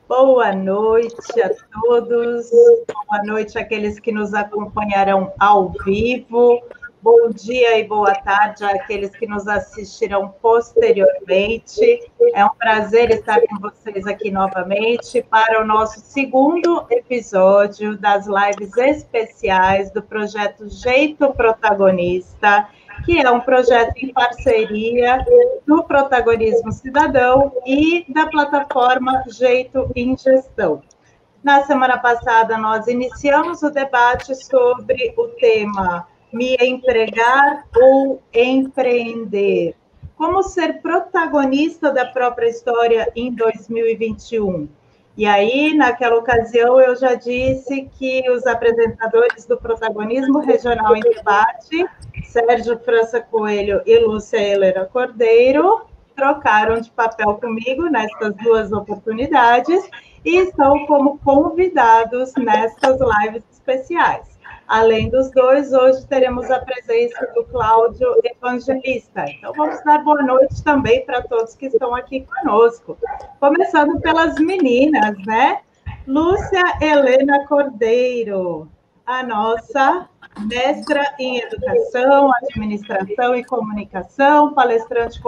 Boa noite a todos, boa noite àqueles que nos acompanharão ao vivo, bom dia e boa tarde àqueles que nos assistirão posteriormente. É um prazer estar com vocês aqui novamente para o nosso segundo episódio das lives especiais do projeto Jeito Protagonista, que é um projeto em parceria do Protagonismo Cidadão e da plataforma Jeito em Gestão. Na semana passada, nós iniciamos o debate sobre o tema Me empregar ou empreender? Como ser protagonista da própria história em 2021? E aí, naquela ocasião, eu já disse que os apresentadores do Protagonismo Regional em Debate, Sérgio França Coelho e Lúcia Helena Cordeiro, trocaram de papel comigo nestas duas oportunidades e estão como convidados nestas lives especiais. Além dos dois, hoje teremos a presença do Cláudio Evangelista. Então, vamos dar boa noite também para todos que estão aqui conosco. Começando pelas meninas, né? Lúcia Helena Cordeiro, a nossa mestra em Educação, Administração e Comunicação, palestrante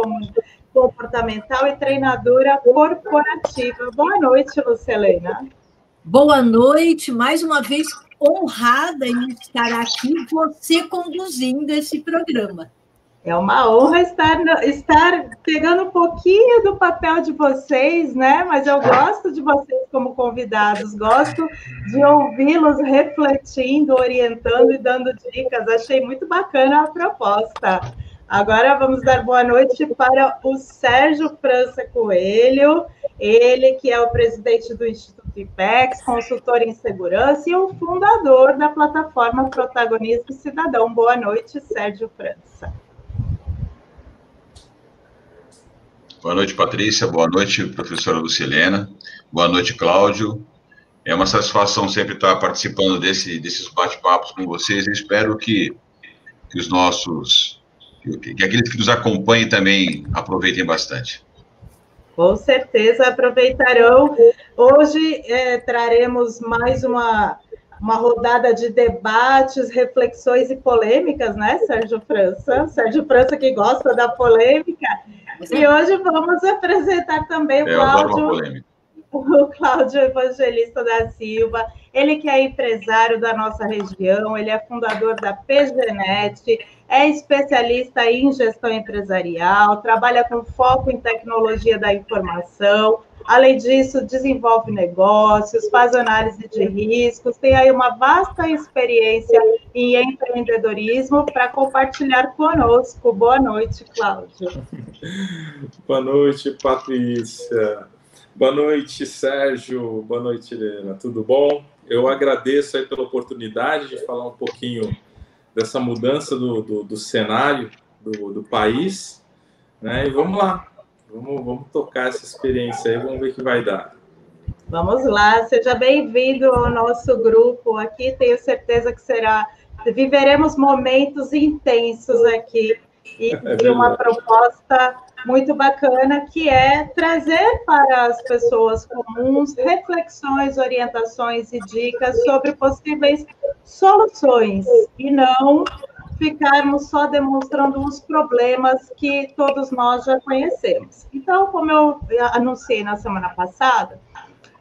comportamental e treinadora corporativa. Boa noite, Lúcia Helena. Boa noite, mais uma vez honrada em estar aqui, você conduzindo esse programa. É uma honra estar pegando um pouquinho do papel de vocês, né? Mas eu gosto de vocês como convidados, gosto de ouvi-los refletindo, orientando e dando dicas. Achei muito bacana a proposta. Agora vamos dar boa noite para o Sérgio França Coelho, ele que é o presidente do Instituto IPEX, consultor em segurança e o fundador da plataforma Protagonismo Cidadão. Boa noite, Sérgio França. Boa noite, Patrícia. Boa noite, professora Lucilena. Boa noite, Cláudio. É uma satisfação sempre estar participando desses bate-papos com vocês. Eu espero que aqueles que nos acompanhem também aproveitem bastante. Com certeza aproveitarão. Hoje traremos mais uma rodada de debates, reflexões e polêmicas, né, Sérgio França? Sérgio França que gosta da polêmica. E hoje vamos apresentar também o Cláudio Evangelista da Silva, ele que é empresário da nossa região, ele é fundador da PGNet, é especialista em gestão empresarial, trabalha com foco em tecnologia da informação, além disso, desenvolve negócios, faz análise de riscos, tem aí uma vasta experiência em empreendedorismo para compartilhar conosco. Boa noite, Cláudio. Boa noite, Patrícia. Boa noite, Sérgio. Boa noite, Helena. Tudo bom? Eu agradeço aí pela oportunidade de falar um pouquinho dessa mudança do cenário do país, né? E vamos lá. Vamos tocar essa experiência aí, vamos ver o que vai dar. Vamos lá, seja bem-vindo ao nosso grupo aqui, tenho certeza que viveremos momentos intensos aqui, e uma proposta muito bacana, que é trazer para as pessoas comuns reflexões, orientações e dicas sobre possíveis soluções, e não ficarmos só demonstrando os problemas que todos nós já conhecemos. Então, como eu anunciei na semana passada,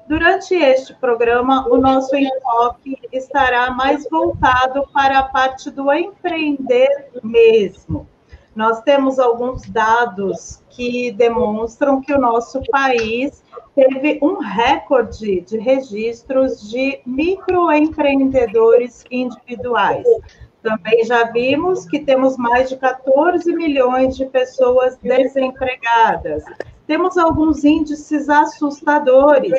durante este programa, o nosso enfoque estará mais voltado para a parte do empreender mesmo. Nós temos alguns dados que demonstram que o nosso país teve um recorde de registros de microempreendedores individuais. Também já vimos que temos mais de 14 milhões de pessoas desempregadas. Temos alguns índices assustadores.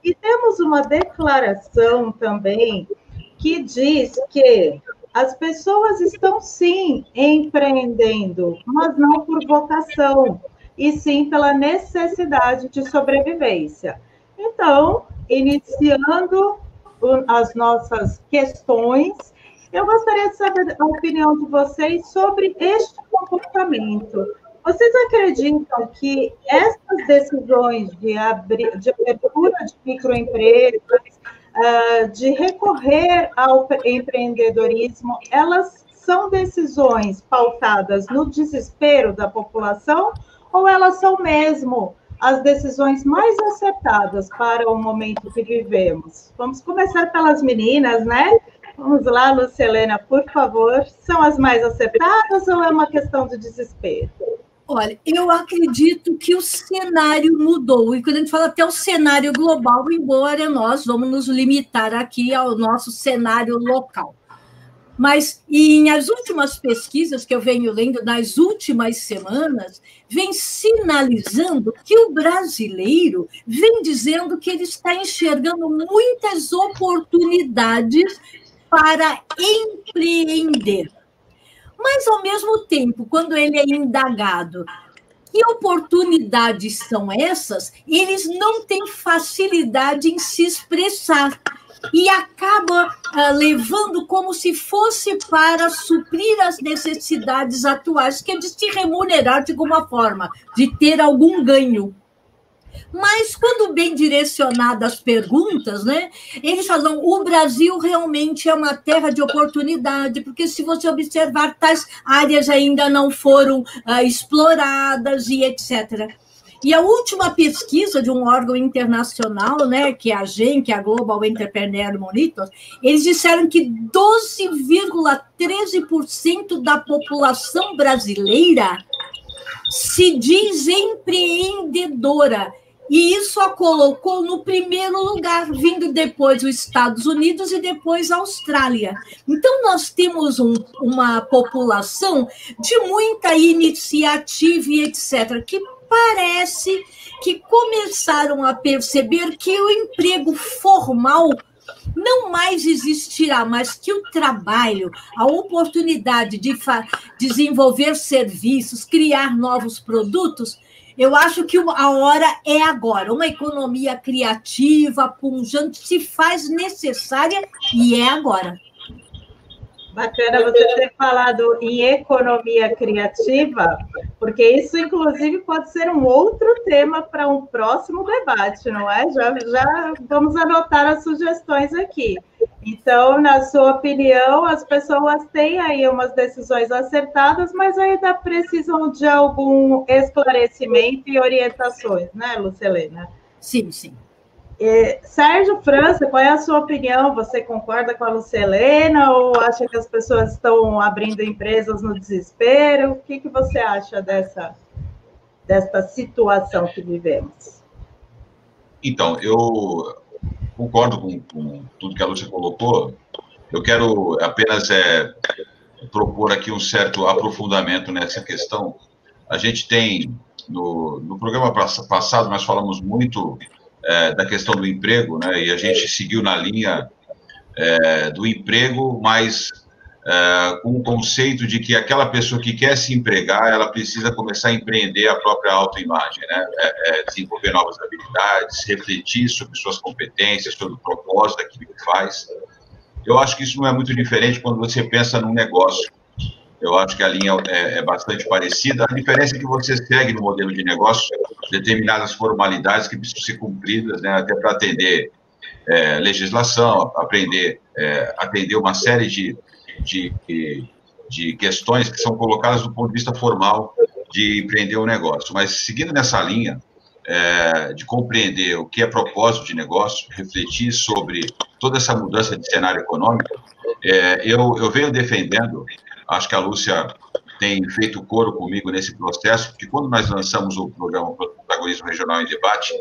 E temos uma declaração também que diz que as pessoas estão, sim, empreendendo, mas não por vocação, e sim pela necessidade de sobrevivência. Então, iniciando as nossas questões, eu gostaria de saber a opinião de vocês sobre este comportamento. Vocês acreditam que essas decisões de abertura de microempresas, de recorrer ao empreendedorismo, elas são decisões pautadas no desespero da população ou elas são mesmo as decisões mais acertadas para o momento que vivemos? Vamos começar pelas meninas, né? Vamos lá, Lucilena, por favor. São as mais acertadas ou é uma questão de desespero? Olha, eu acredito que o cenário mudou, e quando a gente fala até o cenário global, embora nós vamos nos limitar aqui ao nosso cenário local. Mas as últimas pesquisas que eu venho lendo nas últimas semanas, vem sinalizando que o brasileiro vem dizendo que ele está enxergando muitas oportunidades para empreender. Mas, ao mesmo tempo, quando ele é indagado que oportunidades são essas, eles não têm facilidade em se expressar e acaba levando como se fosse para suprir as necessidades atuais, que é de se remunerar de alguma forma, de ter algum ganho. Mas, quando bem direcionadas as perguntas, né, eles falam o Brasil realmente é uma terra de oportunidade, porque se você observar, tais áreas ainda não foram exploradas e etc. E a última pesquisa de um órgão internacional, né, que é a GEM, que é a Global Entrepreneur Monitor, eles disseram que 12,13% da população brasileira se diz empreendedora. E isso a colocou no primeiro lugar, vindo depois os Estados Unidos e depois a Austrália. Então, nós temos uma população de muita iniciativa e etc., que parece que começaram a perceber que o emprego formal não mais existirá, mas que o trabalho, a oportunidade de desenvolver serviços, criar novos produtos, eu acho que a hora é agora. Uma economia criativa, pujante, se faz necessária e é agora. Bacana você ter falado em economia criativa, porque isso, inclusive, pode ser um outro tema para um próximo debate, não é? Já vamos anotar as sugestões aqui. Então, na sua opinião, as pessoas têm aí umas decisões acertadas, mas ainda precisam de algum esclarecimento e orientações, né, Lucilena? Sim, sim. Sérgio França, qual é a sua opinião? Você concorda com a Lucilena ou acha que as pessoas estão abrindo empresas no desespero? O que você acha desta situação que vivemos? Então, eu concordo com tudo que a Lúcia colocou. Eu quero apenas propor aqui um certo aprofundamento nessa questão. A gente tem, no programa passado, nós falamos muito da questão do emprego, né? E a gente seguiu na linha do emprego, mas com o conceito de que aquela pessoa que quer se empregar, ela precisa começar a empreender a própria autoimagem, né? Desenvolver novas habilidades, refletir sobre suas competências, sobre o propósito daquilo que faz. Eu acho que isso não é muito diferente quando você pensa num negócio. Eu acho que a linha é bastante parecida. A diferença é que você segue no modelo de negócio determinadas formalidades que precisam ser cumpridas, né, até para atender legislação, atender uma série de questões que são colocadas do ponto de vista formal de empreender um negócio. Mas, seguindo nessa linha de compreender o que é propósito de negócio, refletir sobre toda essa mudança de cenário econômico, eu venho defendendo, acho que a Lúcia tem feito coro comigo nesse processo, porque quando nós lançamos o programa Protagonismo Regional em Debate,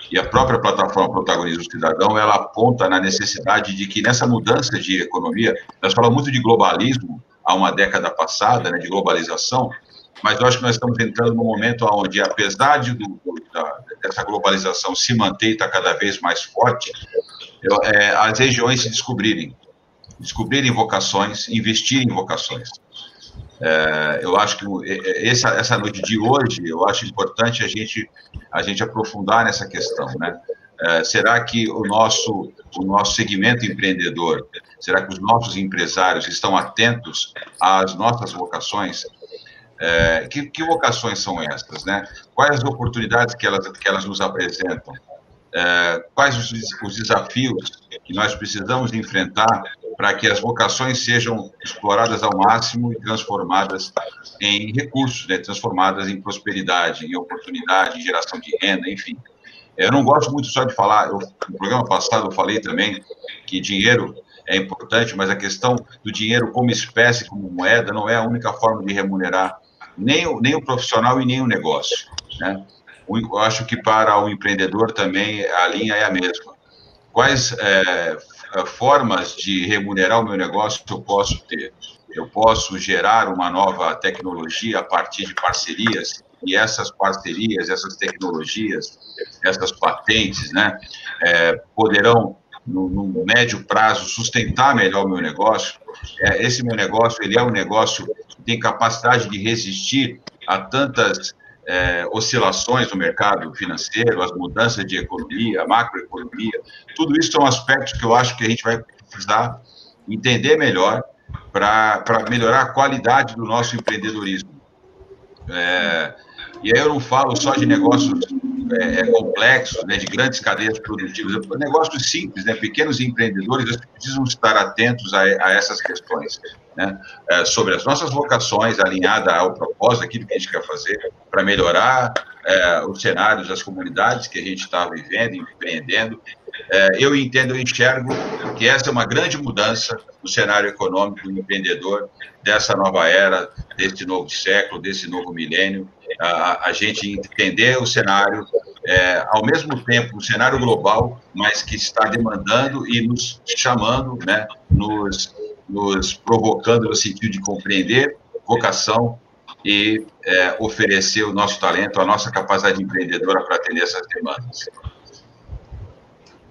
e a própria plataforma Protagonismo Cidadão, ela aponta na necessidade de que nessa mudança de economia, nós falamos muito de globalismo há uma década passada, né, de globalização, mas eu acho que nós estamos entrando num momento onde, apesar dessa globalização se manter e estar cada vez mais forte, as regiões se descobrirem vocações, investirem em vocações. Eu acho que essa noite de hoje, eu acho importante a gente aprofundar nessa questão, né? Será que o nosso segmento empreendedor, será que os nossos empresários estão atentos às nossas vocações? Que vocações são essas, né? Quais as oportunidades que elas nos apresentam? Quais os desafios que nós precisamos enfrentar para que as vocações sejam exploradas ao máximo e transformadas em recursos, né? Transformadas em prosperidade, em oportunidade, em geração de renda, enfim. Eu não gosto muito só de falar, no programa passado eu falei também que dinheiro é importante, mas a questão do dinheiro como espécie, como moeda, não é a única forma de remunerar nem o profissional e nem o negócio, né? Eu acho que para o empreendedor também a linha é a mesma. Quais formas de remunerar o meu negócio eu posso ter? Eu posso gerar uma nova tecnologia a partir de parcerias, e essas parcerias, essas tecnologias, essas patentes, né, poderão, no médio prazo, sustentar melhor o meu negócio. Esse meu negócio, ele é um negócio que tem capacidade de resistir a tantas oscilações no mercado financeiro, as mudanças de economia, macroeconomia. Tudo isso são aspectos que eu acho que a gente vai precisar entender melhor para melhorar a qualidade do nosso empreendedorismo. E aí eu não falo só de negócios complexos, né, de grandes cadeias produtivas, negócios simples, né, pequenos empreendedores precisam estar atentos a essas questões, né, sobre as nossas vocações, alinhada ao propósito, aquilo que a gente quer fazer, para melhorar os cenários das comunidades que a gente está vivendo, empreendendo. Eu enxergo que essa é uma grande mudança no cenário econômico do empreendedor, dessa nova era, desse novo século, desse novo milênio, a gente entender o cenário, ao mesmo tempo, o cenário global, mas que está demandando e nos chamando, né, nos provocando no sentido de compreender vocação e oferecer o nosso talento, a nossa capacidade empreendedora para atender essas demandas.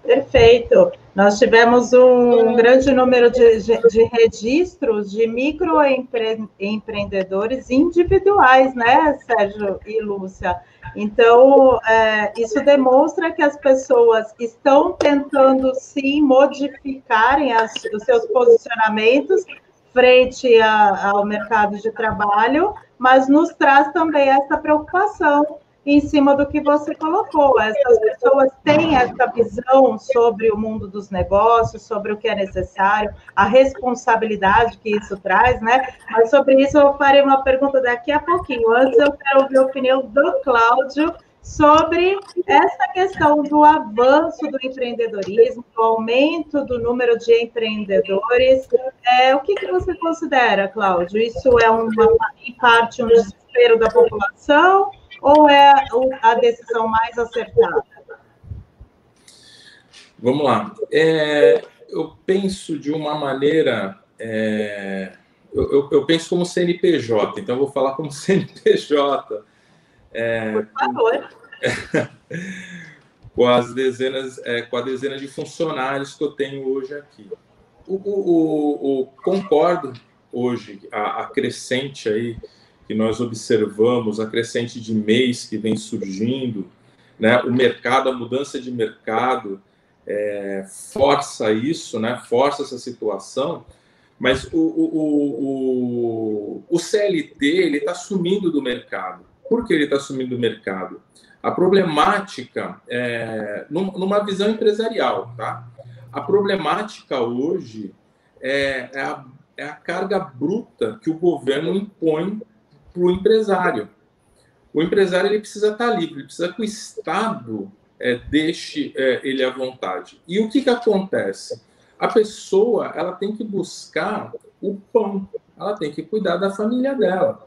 Perfeito. Nós tivemos um grande número de registros de microempreendedores individuais, né, Sérgio e Lúcia? Então, isso demonstra que as pessoas estão tentando, sim, modificarem os seus posicionamentos frente ao mercado de trabalho, mas nos traz também essa preocupação em cima do que você colocou. Essas pessoas têm essa visão sobre o mundo dos negócios, sobre o que é necessário, a responsabilidade que isso traz, né? Mas sobre isso eu farei uma pergunta daqui a pouquinho. Antes eu quero ouvir a opinião do Cláudio sobre essa questão do avanço do empreendedorismo, do aumento do número de empreendedores. O que você considera, Cláudio? Isso é, em parte, um desespero da população ou é a decisão mais acertada? Vamos lá. Eu penso de uma maneira... Eu penso como CNPJ, então eu vou falar como CNPJ. Por favor. Com a dezena de funcionários que eu tenho hoje aqui. Concordo hoje, a crescente aí, que nós observamos, a crescente de MEIs que vem surgindo, né? O mercado, a mudança de mercado força isso, né? Força essa situação, mas o CLT ele está sumindo do mercado. Por que ele está sumindo do mercado? A problemática, numa visão empresarial, tá? A problemática hoje é a carga bruta que o governo impõe para o empresário. O empresário ele precisa estar livre, ele precisa que o Estado deixe ele à vontade. E o que acontece? A pessoa ela tem que buscar o pão, ela tem que cuidar da família dela.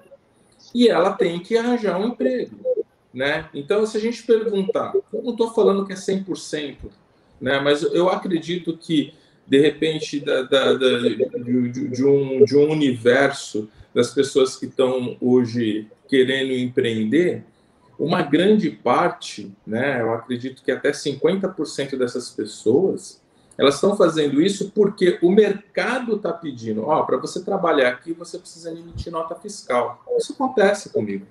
E ela tem que arranjar um emprego, né? Então, se a gente perguntar, eu não estou falando que é 100%, né? Mas eu acredito que, de repente, de um universo das pessoas que estão hoje querendo empreender, uma grande parte, né? Eu acredito que até 50% dessas pessoas, elas estão fazendo isso porque o mercado está pedindo. Para você trabalhar aqui, você precisa emitir nota fiscal. Isso acontece comigo,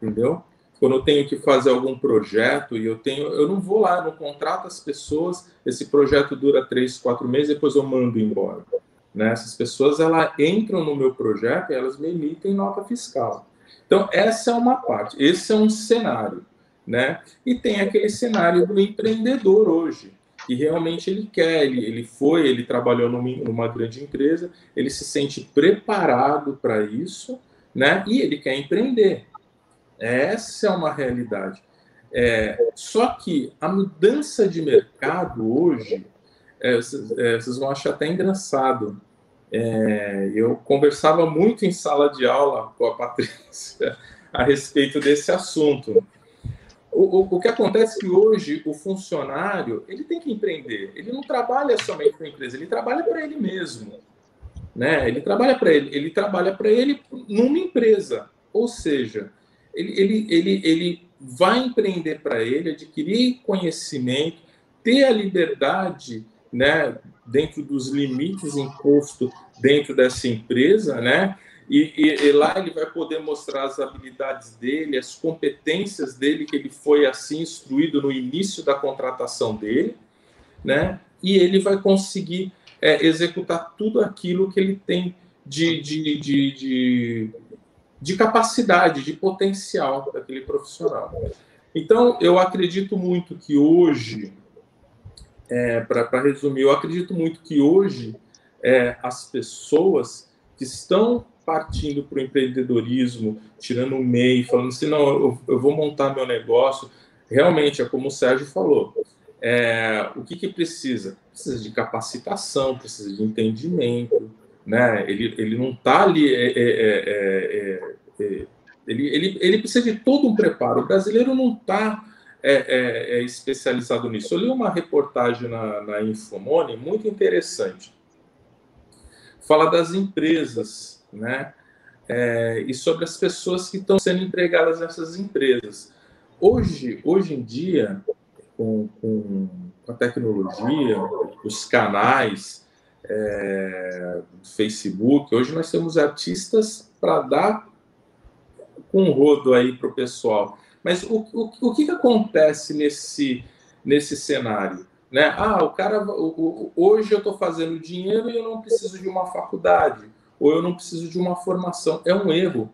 entendeu? Quando eu tenho que fazer algum projeto e eu não vou lá, não contrato as pessoas, esse projeto dura 3, 4 meses, depois eu mando embora. Né? Essas pessoas elas entram no meu projeto e elas me emitem nota fiscal. Então, essa é uma parte, esse é um cenário, né? E tem aquele cenário do empreendedor hoje, que realmente ele quer, ele trabalhou numa grande empresa, ele se sente preparado para isso, né? E ele quer empreender. Essa é uma realidade. Só que a mudança de mercado hoje, vocês vão achar até engraçado. Eu conversava muito em sala de aula com a Patrícia a respeito desse assunto. O que acontece é que hoje o funcionário ele tem que empreender. Ele não trabalha somente para a empresa, ele trabalha para ele mesmo, né? Ele trabalha para ele numa empresa. Ou seja, ele vai empreender para ele, adquirir conhecimento, ter a liberdade, né, dentro dos limites impostos dentro dessa empresa, né? E lá ele vai poder mostrar as habilidades dele, as competências dele, que ele foi assim instruído no início da contratação dele, né? E ele vai conseguir executar tudo aquilo que ele tem de capacidade, de potencial daquele profissional. Então, eu acredito muito que hoje, para resumir, eu acredito muito que hoje as pessoas que estão partindo para o empreendedorismo, tirando o MEI, falando assim, não, eu vou montar meu negócio, realmente, é como o Sérgio falou, o que precisa? Precisa de capacitação, precisa de entendimento, né? Ele não está ali... Ele precisa de todo um preparo. O brasileiro não está especializado nisso. Eu li uma reportagem na Infomoney muito interessante. Fala das empresas, né? E sobre as pessoas que estão sendo empregadas nessas empresas. Hoje em dia, com a tecnologia, os canais, Facebook, hoje nós temos artistas para dar um rodo aí para o pessoal. Mas o que acontece nesse cenário? Né? Hoje eu estou fazendo dinheiro e eu não preciso de uma faculdade, ou eu não preciso de uma formação. É um erro.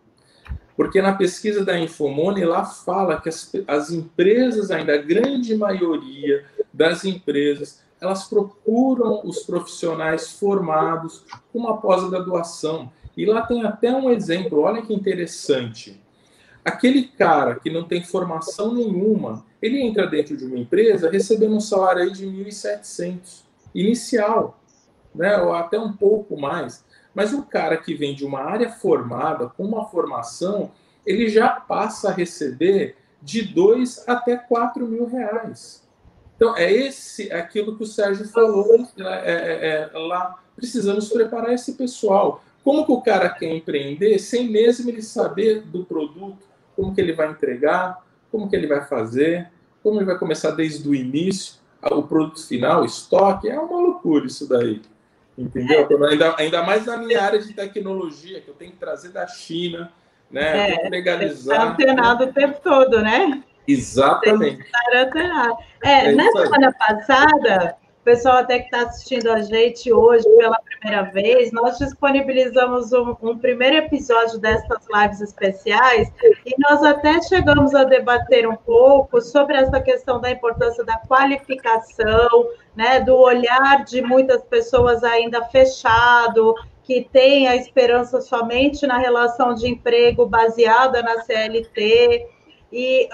Porque na pesquisa da Infomoney, lá fala que as empresas, ainda a grande maioria das empresas, elas procuram os profissionais formados com uma pós-graduação. E lá tem até um exemplo, olha que interessante. Aquele cara que não tem formação nenhuma, ele entra dentro de uma empresa recebendo um salário aí de 1.700, inicial, né? Ou até um pouco mais. Mas o cara que vem de uma área formada, com uma formação, ele já passa a receber de 2 até 4 mil reais. Então, aquilo que o Sérgio falou lá. Precisamos preparar esse pessoal. Como que o cara quer empreender sem mesmo ele saber do produto, como que ele vai entregar, como que ele vai fazer, como ele vai começar desde o início, o produto final, o estoque? É uma loucura isso daí. Entendeu? Ainda mais na minha área de tecnologia, que eu tenho que trazer da China, né? Tem que legalizar. Está antenado o tempo todo, né? Exatamente. Tem que estar antenado. Na semana passada, o pessoal até que está assistindo a gente hoje pela primeira vez, nós disponibilizamos um primeiro episódio dessas lives especiais e nós até chegamos a debater um pouco sobre essa questão da importância da qualificação, né, do olhar de muitas pessoas ainda fechado, que tem a esperança somente na relação de emprego baseada na CLT. E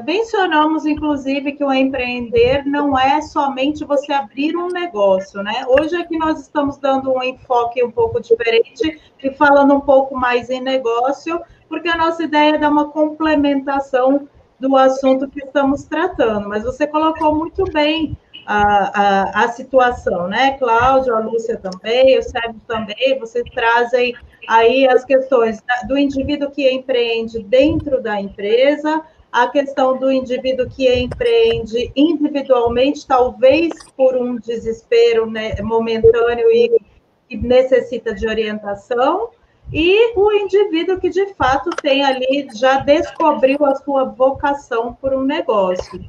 mencionamos, inclusive, que o empreender não é somente você abrir um negócio, né? Hoje é que nós estamos dando um enfoque um pouco diferente e falando um pouco mais em negócio, porque a nossa ideia é dar uma complementação do assunto que estamos tratando. Mas você colocou muito bem a situação, né? Cláudio, a Lúcia também, o Sérgio também, vocês trazem aí as questões do indivíduo que empreende dentro da empresa, a questão do indivíduo que empreende individualmente, talvez por um desespero, né, momentâneo e necessita de orientação, e o indivíduo que, de fato, tem ali, já descobriu a sua vocação por um negócio.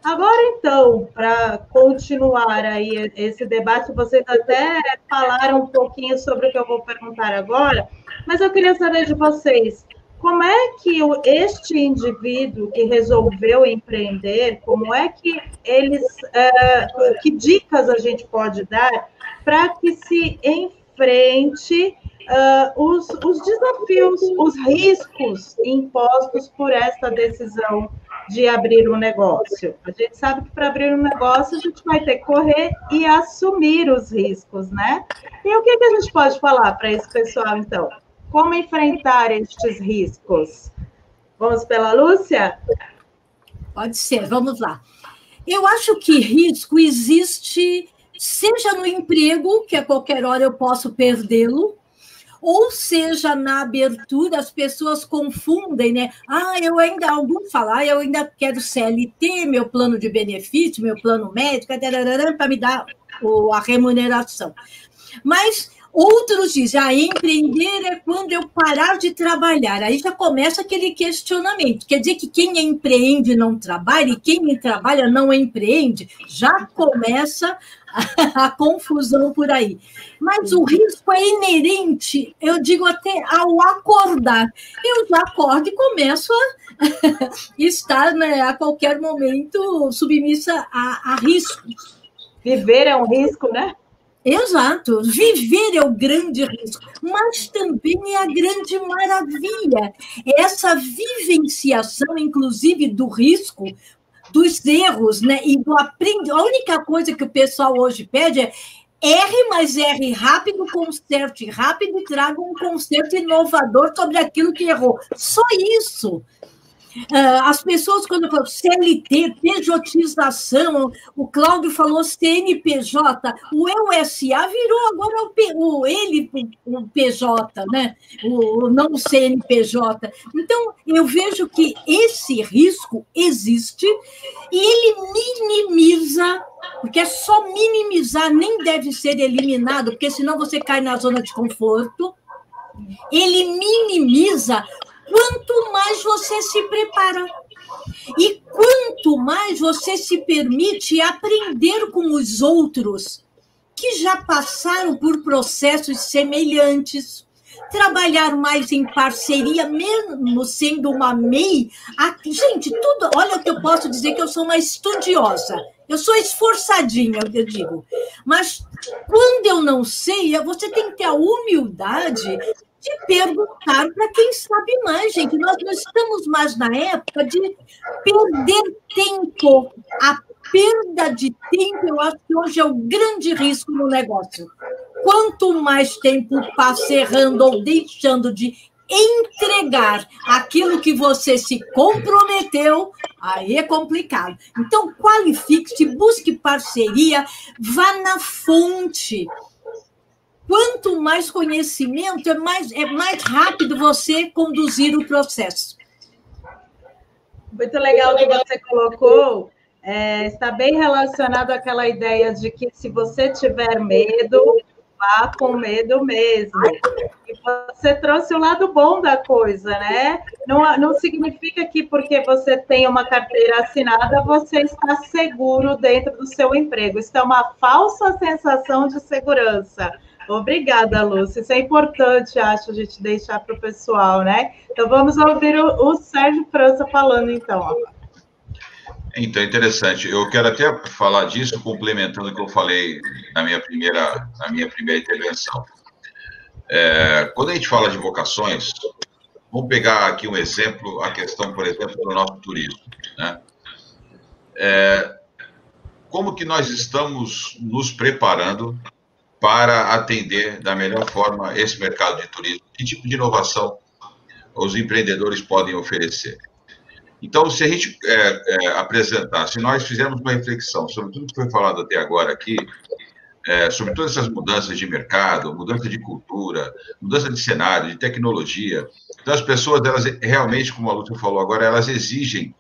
Agora, então, para continuar aí esse debate, vocês até falaram um pouquinho sobre o que eu vou perguntar agora, mas eu queria saber de vocês, como é que este indivíduo que resolveu empreender, como é que que dicas a gente pode dar para que se enfrente os desafios, os riscos impostos por essa decisão de abrir um negócio? A gente sabe que para abrir um negócio a gente vai ter que correr e assumir os riscos, né? E o que a gente pode falar para esse pessoal, então? Como enfrentar estes riscos? Vamos pela Lúcia? Pode ser, vamos lá. Eu acho que risco existe, seja no emprego, que a qualquer hora eu posso perdê-lo, ou seja, na abertura, as pessoas confundem, né? Alguns falam, eu ainda quero CLT, meu plano de benefício, meu plano médico, para me dar a remuneração. Mas outros dizem, empreender é quando eu parar de trabalhar. Aí já começa aquele questionamento. Quer dizer que quem empreende não trabalha e quem trabalha não empreende? Já começa a confusão por aí. Mas o risco é inerente, eu digo até ao acordar. Eu já acordo e começo a estar, né, a qualquer momento submissa a riscos. Viver é um risco, né? Exato, viver é o grande risco, mas também é a grande maravilha. Essa vivenciação, inclusive, do risco, dos erros, né? E do aprendizado. A única coisa que o pessoal hoje pede é erre, mas erre rápido, conserte rápido e traga um conserto inovador sobre aquilo que errou. Só isso. As pessoas, quando falam CLT, pejotização, o Cláudio falou CNPJ, o EUSA virou agora o PJ, né? Não o CNPJ. Então, eu vejo que esse risco existe e ele minimiza, porque é só minimizar, nem deve ser eliminado, porque senão você cai na zona de conforto. Ele minimiza quanto mais você se prepara e quanto mais você se permite aprender com os outros que já passaram por processos semelhantes, trabalhar mais em parceria, mesmo sendo uma MEI. Gente, tudo. Olha o que eu posso dizer, que eu sou uma estudiosa. Eu sou esforçadinha, eu digo. Mas quando eu não sei, você tem que ter a humildade de perguntar para quem sabe mais, gente. Nós não estamos mais na época de perder tempo. A perda de tempo, eu acho que hoje é o grande risco no negócio. Quanto mais tempo passa errando ou deixando de entregar aquilo que você se comprometeu, aí é complicado. Então, qualifique-se, busque parceria, vá na fonte. Quanto mais conhecimento, é mais rápido você conduzir o processo. Muito legal o que você colocou. Está bem relacionado àquela ideia de que se você tiver medo, vá com medo mesmo. E você trouxe o lado bom da coisa, né? Não significa que porque você tem uma carteira assinada, você está seguro dentro do seu emprego. Isso é uma falsa sensação de segurança. Obrigada, Lúcia. Isso é importante, acho, a gente deixar para o pessoal, né? Então, vamos ouvir o Sérgio França falando, então. Então, interessante. Eu quero até falar disso, complementando o que eu falei na minha primeira intervenção. Quando a gente fala de vocações, vamos pegar aqui um exemplo, a questão, por exemplo, do nosso turismo, né? Como que nós estamos nos preparando para atender da melhor forma esse mercado de turismo? Que tipo de inovação os empreendedores podem oferecer? Então, se a gente apresentar, se nós fizermos uma reflexão sobre tudo que foi falado até agora aqui, sobre todas essas mudanças de mercado, mudança de cultura, mudança de cenário, de tecnologia, então as pessoas, elas realmente, como a Lúcia falou agora, elas exigem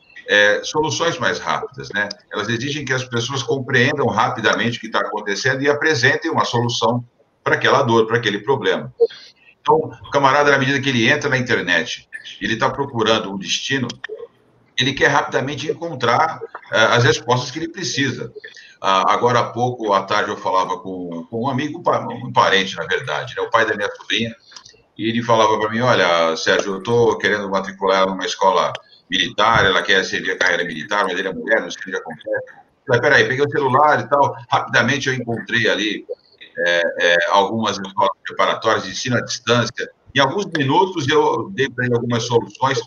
soluções mais rápidas, né? Elas exigem que as pessoas compreendam rapidamente o que está acontecendo e apresentem uma solução para aquela dor, para aquele problema. Então, o camarada, na medida que ele entra na internet, ele está procurando um destino, ele quer rapidamente encontrar as respostas que ele precisa. Agora há pouco, à tarde, eu falava com um amigo, um parente, na verdade, né? O pai da minha sobrinha, e ele falava para mim, olha, Sérgio, eu estou querendo matricular ela numa escola militar, ela quer servir a carreira militar, mas ele é mulher, não sei o que acontece. Falei, peraí, peguei o celular e tal, rapidamente eu encontrei ali algumas escolas preparatórias de ensino à distância. Em alguns minutos eu dei para ele algumas soluções,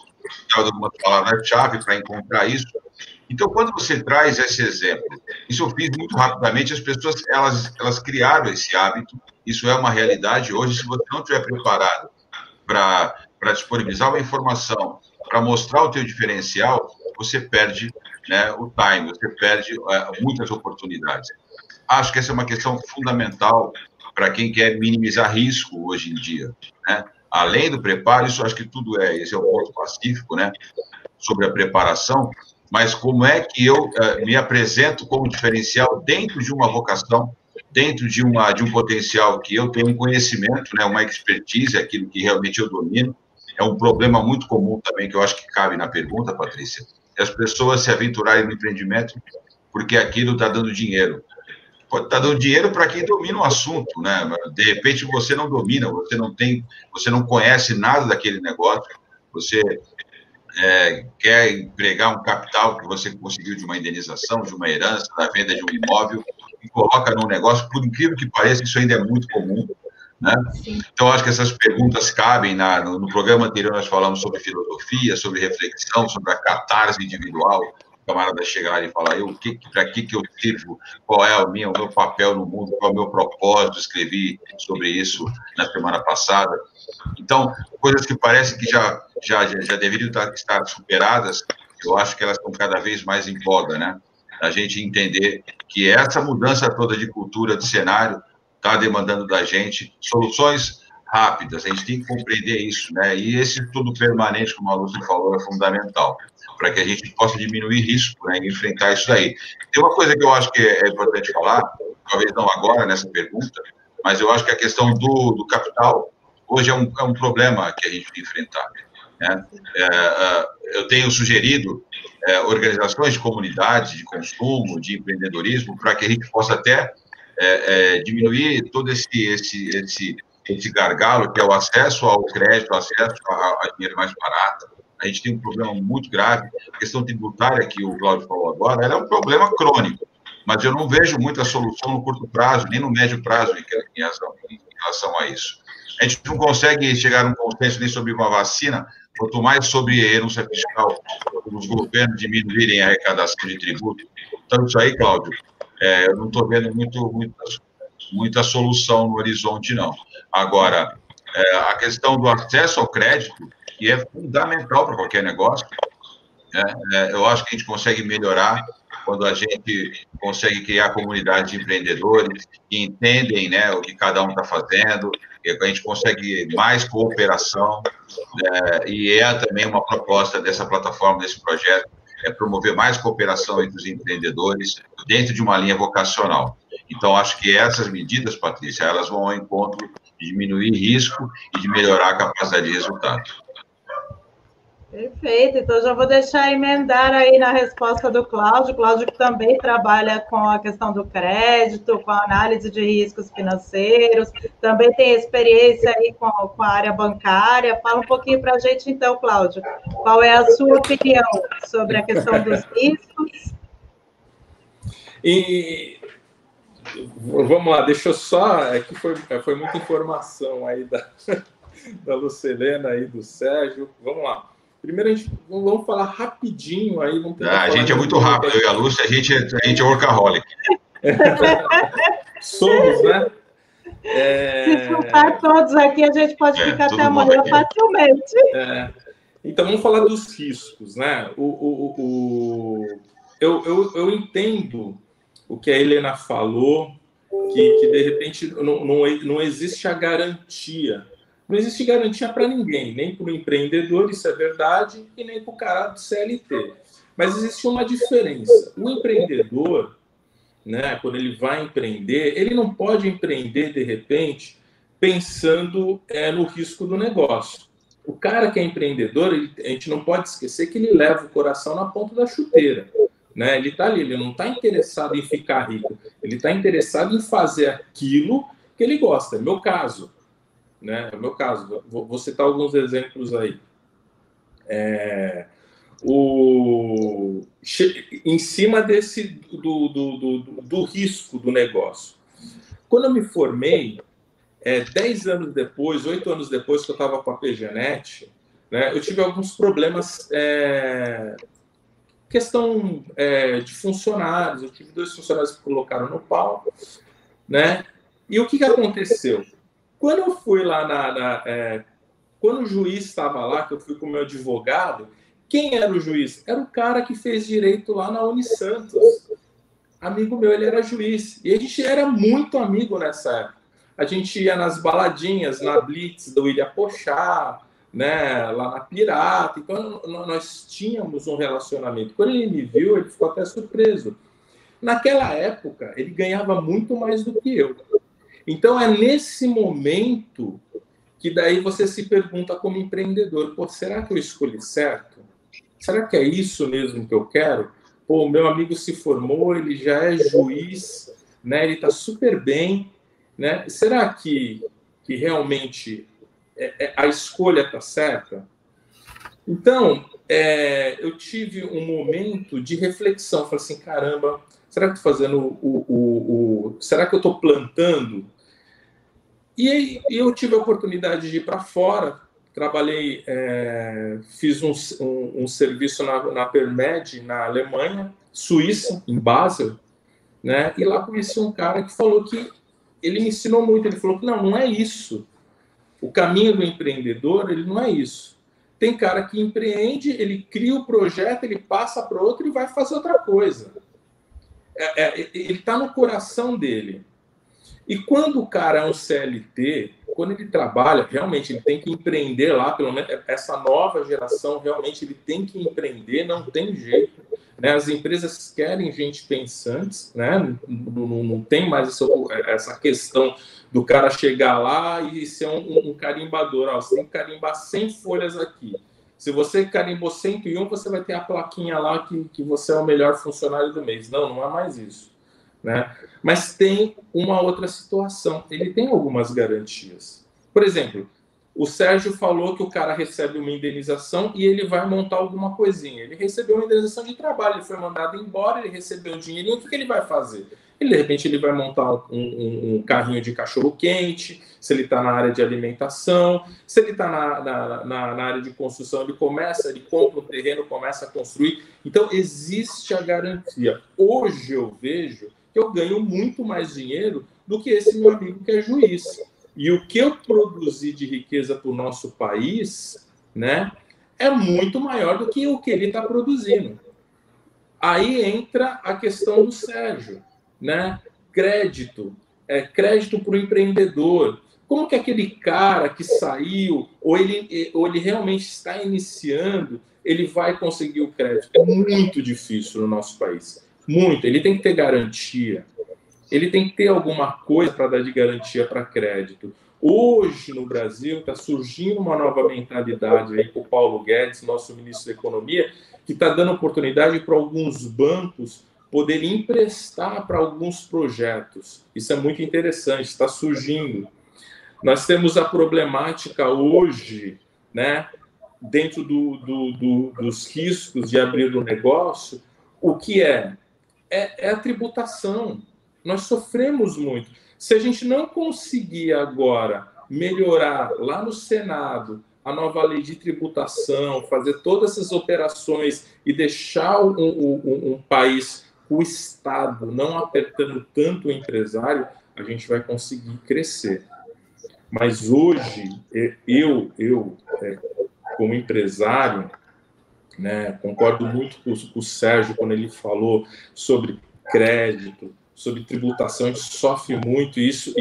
algumas palavras-chave para encontrar isso. Então, quando você traz esse exemplo, isso eu fiz muito rapidamente, as pessoas elas criaram esse hábito, isso é uma realidade hoje. Se você não estiver preparado para disponibilizar uma informação, para mostrar o teu diferencial, você perde, né, o time, você perde muitas oportunidades. Acho que essa é uma questão fundamental para quem quer minimizar risco hoje em dia, né? Além do preparo, isso acho que tudo esse é o ponto pacífico, né, sobre a preparação, mas como é que eu me apresento como diferencial dentro de uma vocação, dentro de um potencial que eu tenho um conhecimento, né, uma expertise, aquilo que realmente eu domino. É um problema muito comum também, que eu acho que cabe na pergunta, Patrícia, é as pessoas se aventurarem no empreendimento porque aquilo está dando dinheiro. Pode estar dando dinheiro para quem domina o assunto, né? De repente você não domina, você não conhece nada daquele negócio, você quer empregar um capital que você conseguiu de uma indenização, de uma herança, da venda de um imóvel, e coloca num negócio, por incrível que pareça, isso ainda é muito comum, né? Então, acho que essas perguntas cabem. No programa anterior nós falamos sobre filosofia, sobre reflexão, sobre a catarse individual. O camarada chega lá e fala, para que eu sirvo, qual é o meu papel no mundo, qual é o meu propósito. Escrevi sobre isso na semana passada. Então, coisas que parecem que já deveriam estar superadas, eu acho que elas estão cada vez mais em voga, né? A gente entender que essa mudança toda de cultura, de cenário, está demandando da gente soluções rápidas. A gente tem que compreender isso, né? E esse estudo permanente, como a Lúcia falou, é fundamental, para que a gente possa diminuir risco, né, e enfrentar isso aí. Tem uma coisa que eu acho que é importante falar, talvez não agora nessa pergunta, mas eu acho que a questão do capital hoje é um problema que a gente tem que enfrentar, né? Eu tenho sugerido organizações de comunidade, de consumo, de empreendedorismo, para que a gente possa até diminuir todo esse gargalo, que é o acesso ao crédito, o acesso a dinheiro mais barato. A gente tem um problema muito grave. A questão tributária, que o Cláudio falou agora, ela é um problema crônico, mas eu não vejo muita solução no curto prazo, nem no médio prazo em relação a isso. A gente não consegue chegar a um consenso nem sobre uma vacina, quanto mais sobre renúncia fiscal, os governos diminuírem a arrecadação de tributo. Então, isso aí, Cláudio, eu não estou vendo muita solução no horizonte, não. Agora, a questão do acesso ao crédito, que é fundamental para qualquer negócio, eu acho que a gente consegue melhorar quando a gente consegue criar comunidades de empreendedores que entendem, né, o que cada um está fazendo, e a gente consegue mais cooperação, e também uma proposta dessa plataforma, desse projeto, promover mais cooperação entre os empreendedores dentro de uma linha vocacional. Então, acho que essas medidas, Patrícia, elas vão ao encontro de diminuir risco e de melhorar a capacidade de resultado. Perfeito, então já vou deixar emendar aí na resposta do Cláudio. Cláudio que também trabalha com a questão do crédito, com a análise de riscos financeiros, também tem experiência aí com a área bancária. Fala um pouquinho para a gente então, Cláudio, qual é a sua opinião sobre a questão dos riscos? E vamos lá, deixa eu só, que foi muita informação aí da Lucilena e do Sérgio. Vamos lá. Primeiro, vamos falar rapidinho aí. A gente é muito rápido, eu e a Lúcia, a gente é workaholic. Somos, né? Se juntar todos aqui, a gente pode ficar até amanhã facilmente. Então, vamos falar dos riscos, né? Eu entendo o que a Helena falou, que de repente não existe a garantia. Não existe garantia para ninguém, nem para o empreendedor, isso é verdade, e nem para o cara do CLT. Mas existe uma diferença. O empreendedor, né, quando ele vai empreender, ele não pode empreender, de repente, pensando no risco do negócio. O cara que é empreendedor, a gente não pode esquecer que ele leva o coração na ponta da chuteira. Né? Ele está ali, ele não está interessado em ficar rico, ele está interessado em fazer aquilo que ele gosta. É meu caso. né? É o meu caso. Vou citar alguns exemplos aí. Em cima do risco do negócio. Quando eu me formei, 10 anos depois, 8 anos depois que eu estava com a PGNet, né, eu tive alguns problemas, questão de funcionários. Eu tive 2 funcionários que colocaram no pau, né? E o que aconteceu? Quando eu fui lá quando o juiz estava lá, que eu fui com o meu advogado, quem era o juiz? Era o cara que fez direito lá na Unisantos. Amigo meu, ele era juiz. E a gente era muito amigo nessa época. A gente ia nas baladinhas, na Blitz do William Pochá, né, lá na Pirata. Então, nós tínhamos um relacionamento. Quando ele me viu, ele ficou até surpreso. Naquela época, ele ganhava muito mais do que eu. Então, é nesse momento que daí você se pergunta como empreendedor, pô, será que eu escolhi certo? Será que é isso mesmo que eu quero? Pô, o meu amigo se formou, ele já é juiz, né? Ele está super bem, né? Será que realmente a escolha está certa? Então, eu tive um momento de reflexão. Falei assim, caramba, será que estou fazendo será que eu estou plantando? E aí eu tive a oportunidade de ir para fora. Trabalhei, fiz um serviço na Permed, na Alemanha, Suíça, em Basel, né? E lá conheci um cara que falou que ele me ensinou muito. Ele falou que não é isso. O caminho do empreendedor, ele não é isso. Tem cara que empreende, ele cria o projeto, ele passa para outro e vai fazer outra coisa. Ele está no coração dele. E quando o cara é um CLT, quando ele trabalha, realmente ele tem que empreender lá, pelo menos essa nova geração, realmente ele tem que empreender, não tem jeito. Né? As empresas querem gente pensante, né? Não tem mais essa questão do cara chegar lá e ser um carimbador. Ó, você tem que carimbar 100 folhas aqui. Se você carimbou 101, você vai ter a plaquinha lá que você é o melhor funcionário do mês. Não é mais isso. Né? Mas tem uma outra situação. Ele tem algumas garantias. Por exemplo, o Sérgio falou que o cara recebe uma indenização e ele vai montar alguma coisinha. Ele recebeu uma indenização de trabalho, ele foi mandado embora, ele recebeu o dinheirinho. O que ele vai fazer? De repente, ele vai montar um carrinho de cachorro-quente, se ele está na área de alimentação, se ele está na área de construção, ele compra um terreno, começa a construir. Então, existe a garantia. Hoje eu vejo que eu ganho muito mais dinheiro do que esse meu amigo que é juiz. E o que eu produzi de riqueza para o nosso país, né, é muito maior do que o que ele está produzindo. Aí entra a questão do Sérgio, né? Crédito para o empreendedor. Como que aquele cara que saiu, ou ele realmente está iniciando, ele vai conseguir o crédito? É muito difícil no nosso país. Muito. Ele tem que ter garantia. Ele tem que ter alguma coisa para dar de garantia para crédito. Hoje, no Brasil, está surgindo uma nova mentalidade aí com o Paulo Guedes, nosso ministro da Economia, que está dando oportunidade para alguns bancos poderem emprestar para alguns projetos. Isso é muito interessante, está surgindo. Nós temos a problemática hoje, né, dentro dos riscos de abrir o negócio, o que é a tributação. Nós sofremos muito. Se a gente não conseguir agora melhorar lá no Senado a nova lei de tributação, fazer todas essas operações e deixar um país, o Estado, não apertando tanto o empresário, a gente vai conseguir crescer. Mas hoje, eu como empresário, né, concordo muito com o Sérgio quando ele falou sobre crédito, sobre tributação. A gente sofre muito isso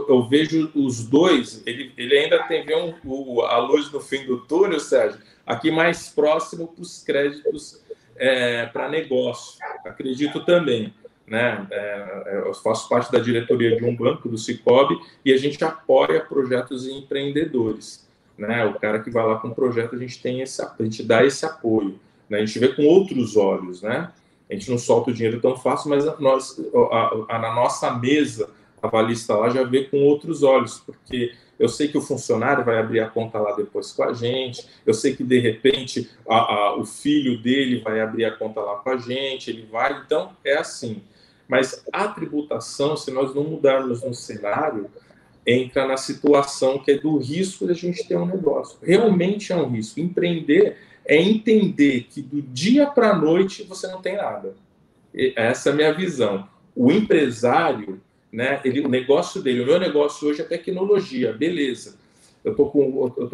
eu vejo os dois, ele ainda tem a luz no fim do túnel, Sérgio, aqui mais próximo para os créditos para negócio, acredito também, né? Eu faço parte da diretoria de um banco, do Cicobi, e a gente apoia projetos empreendedores, né? O cara que vai lá com um projeto, a gente dá esse apoio, né? A gente vê com outros olhos, né? A gente não solta o dinheiro tão fácil, mas na nossa mesa, a avalista lá já vê com outros olhos, porque Eu sei que o funcionário vai abrir a conta lá depois com a gente, eu sei que, de repente, o filho dele vai abrir a conta lá com a gente, ele vai... Então, é assim. Mas a tributação, se nós não mudarmos no cenário, entra na situação que é do risco de a gente ter um negócio. Realmente é um risco. Empreender é entender que do dia para a noite você não tem nada. Essa é a minha visão. O empresário... né? O negócio dele, o meu negócio hoje é tecnologia, beleza. Eu tô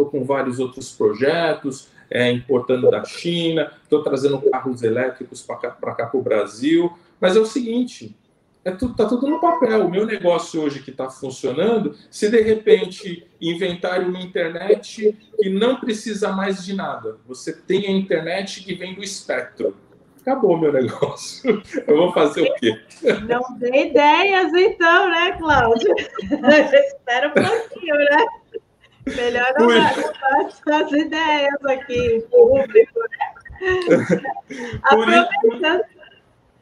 com vários outros projetos, importando da China, estou trazendo carros elétricos para cá para o Brasil, mas é o seguinte, tá tudo no papel. O meu negócio hoje que está funcionando, se de repente inventarem uma internet que não precisa mais de nada, você tem a internet que vem do espectro. Acabou meu negócio. Eu vou fazer o quê? Não dê ideias, então, né, Cláudio? Espera um pouquinho, né? Melhor não dar as ideias aqui em público, né?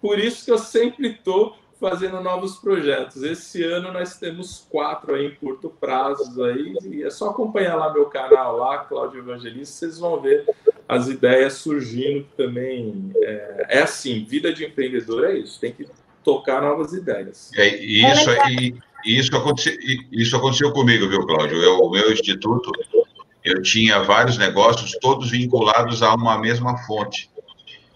Por isso que eu sempre estou fazendo novos projetos. Esse ano nós temos 4 aí em curto prazo aí, e é só acompanhar lá meu canal lá, Cláudio Evangelista, vocês vão ver as ideias surgindo também. É assim, vida de empreendedor é isso, tem que tocar novas ideias. Isso aconteceu comigo, viu, Cláudio? O meu instituto, eu tinha vários negócios, todos vinculados a uma mesma fonte.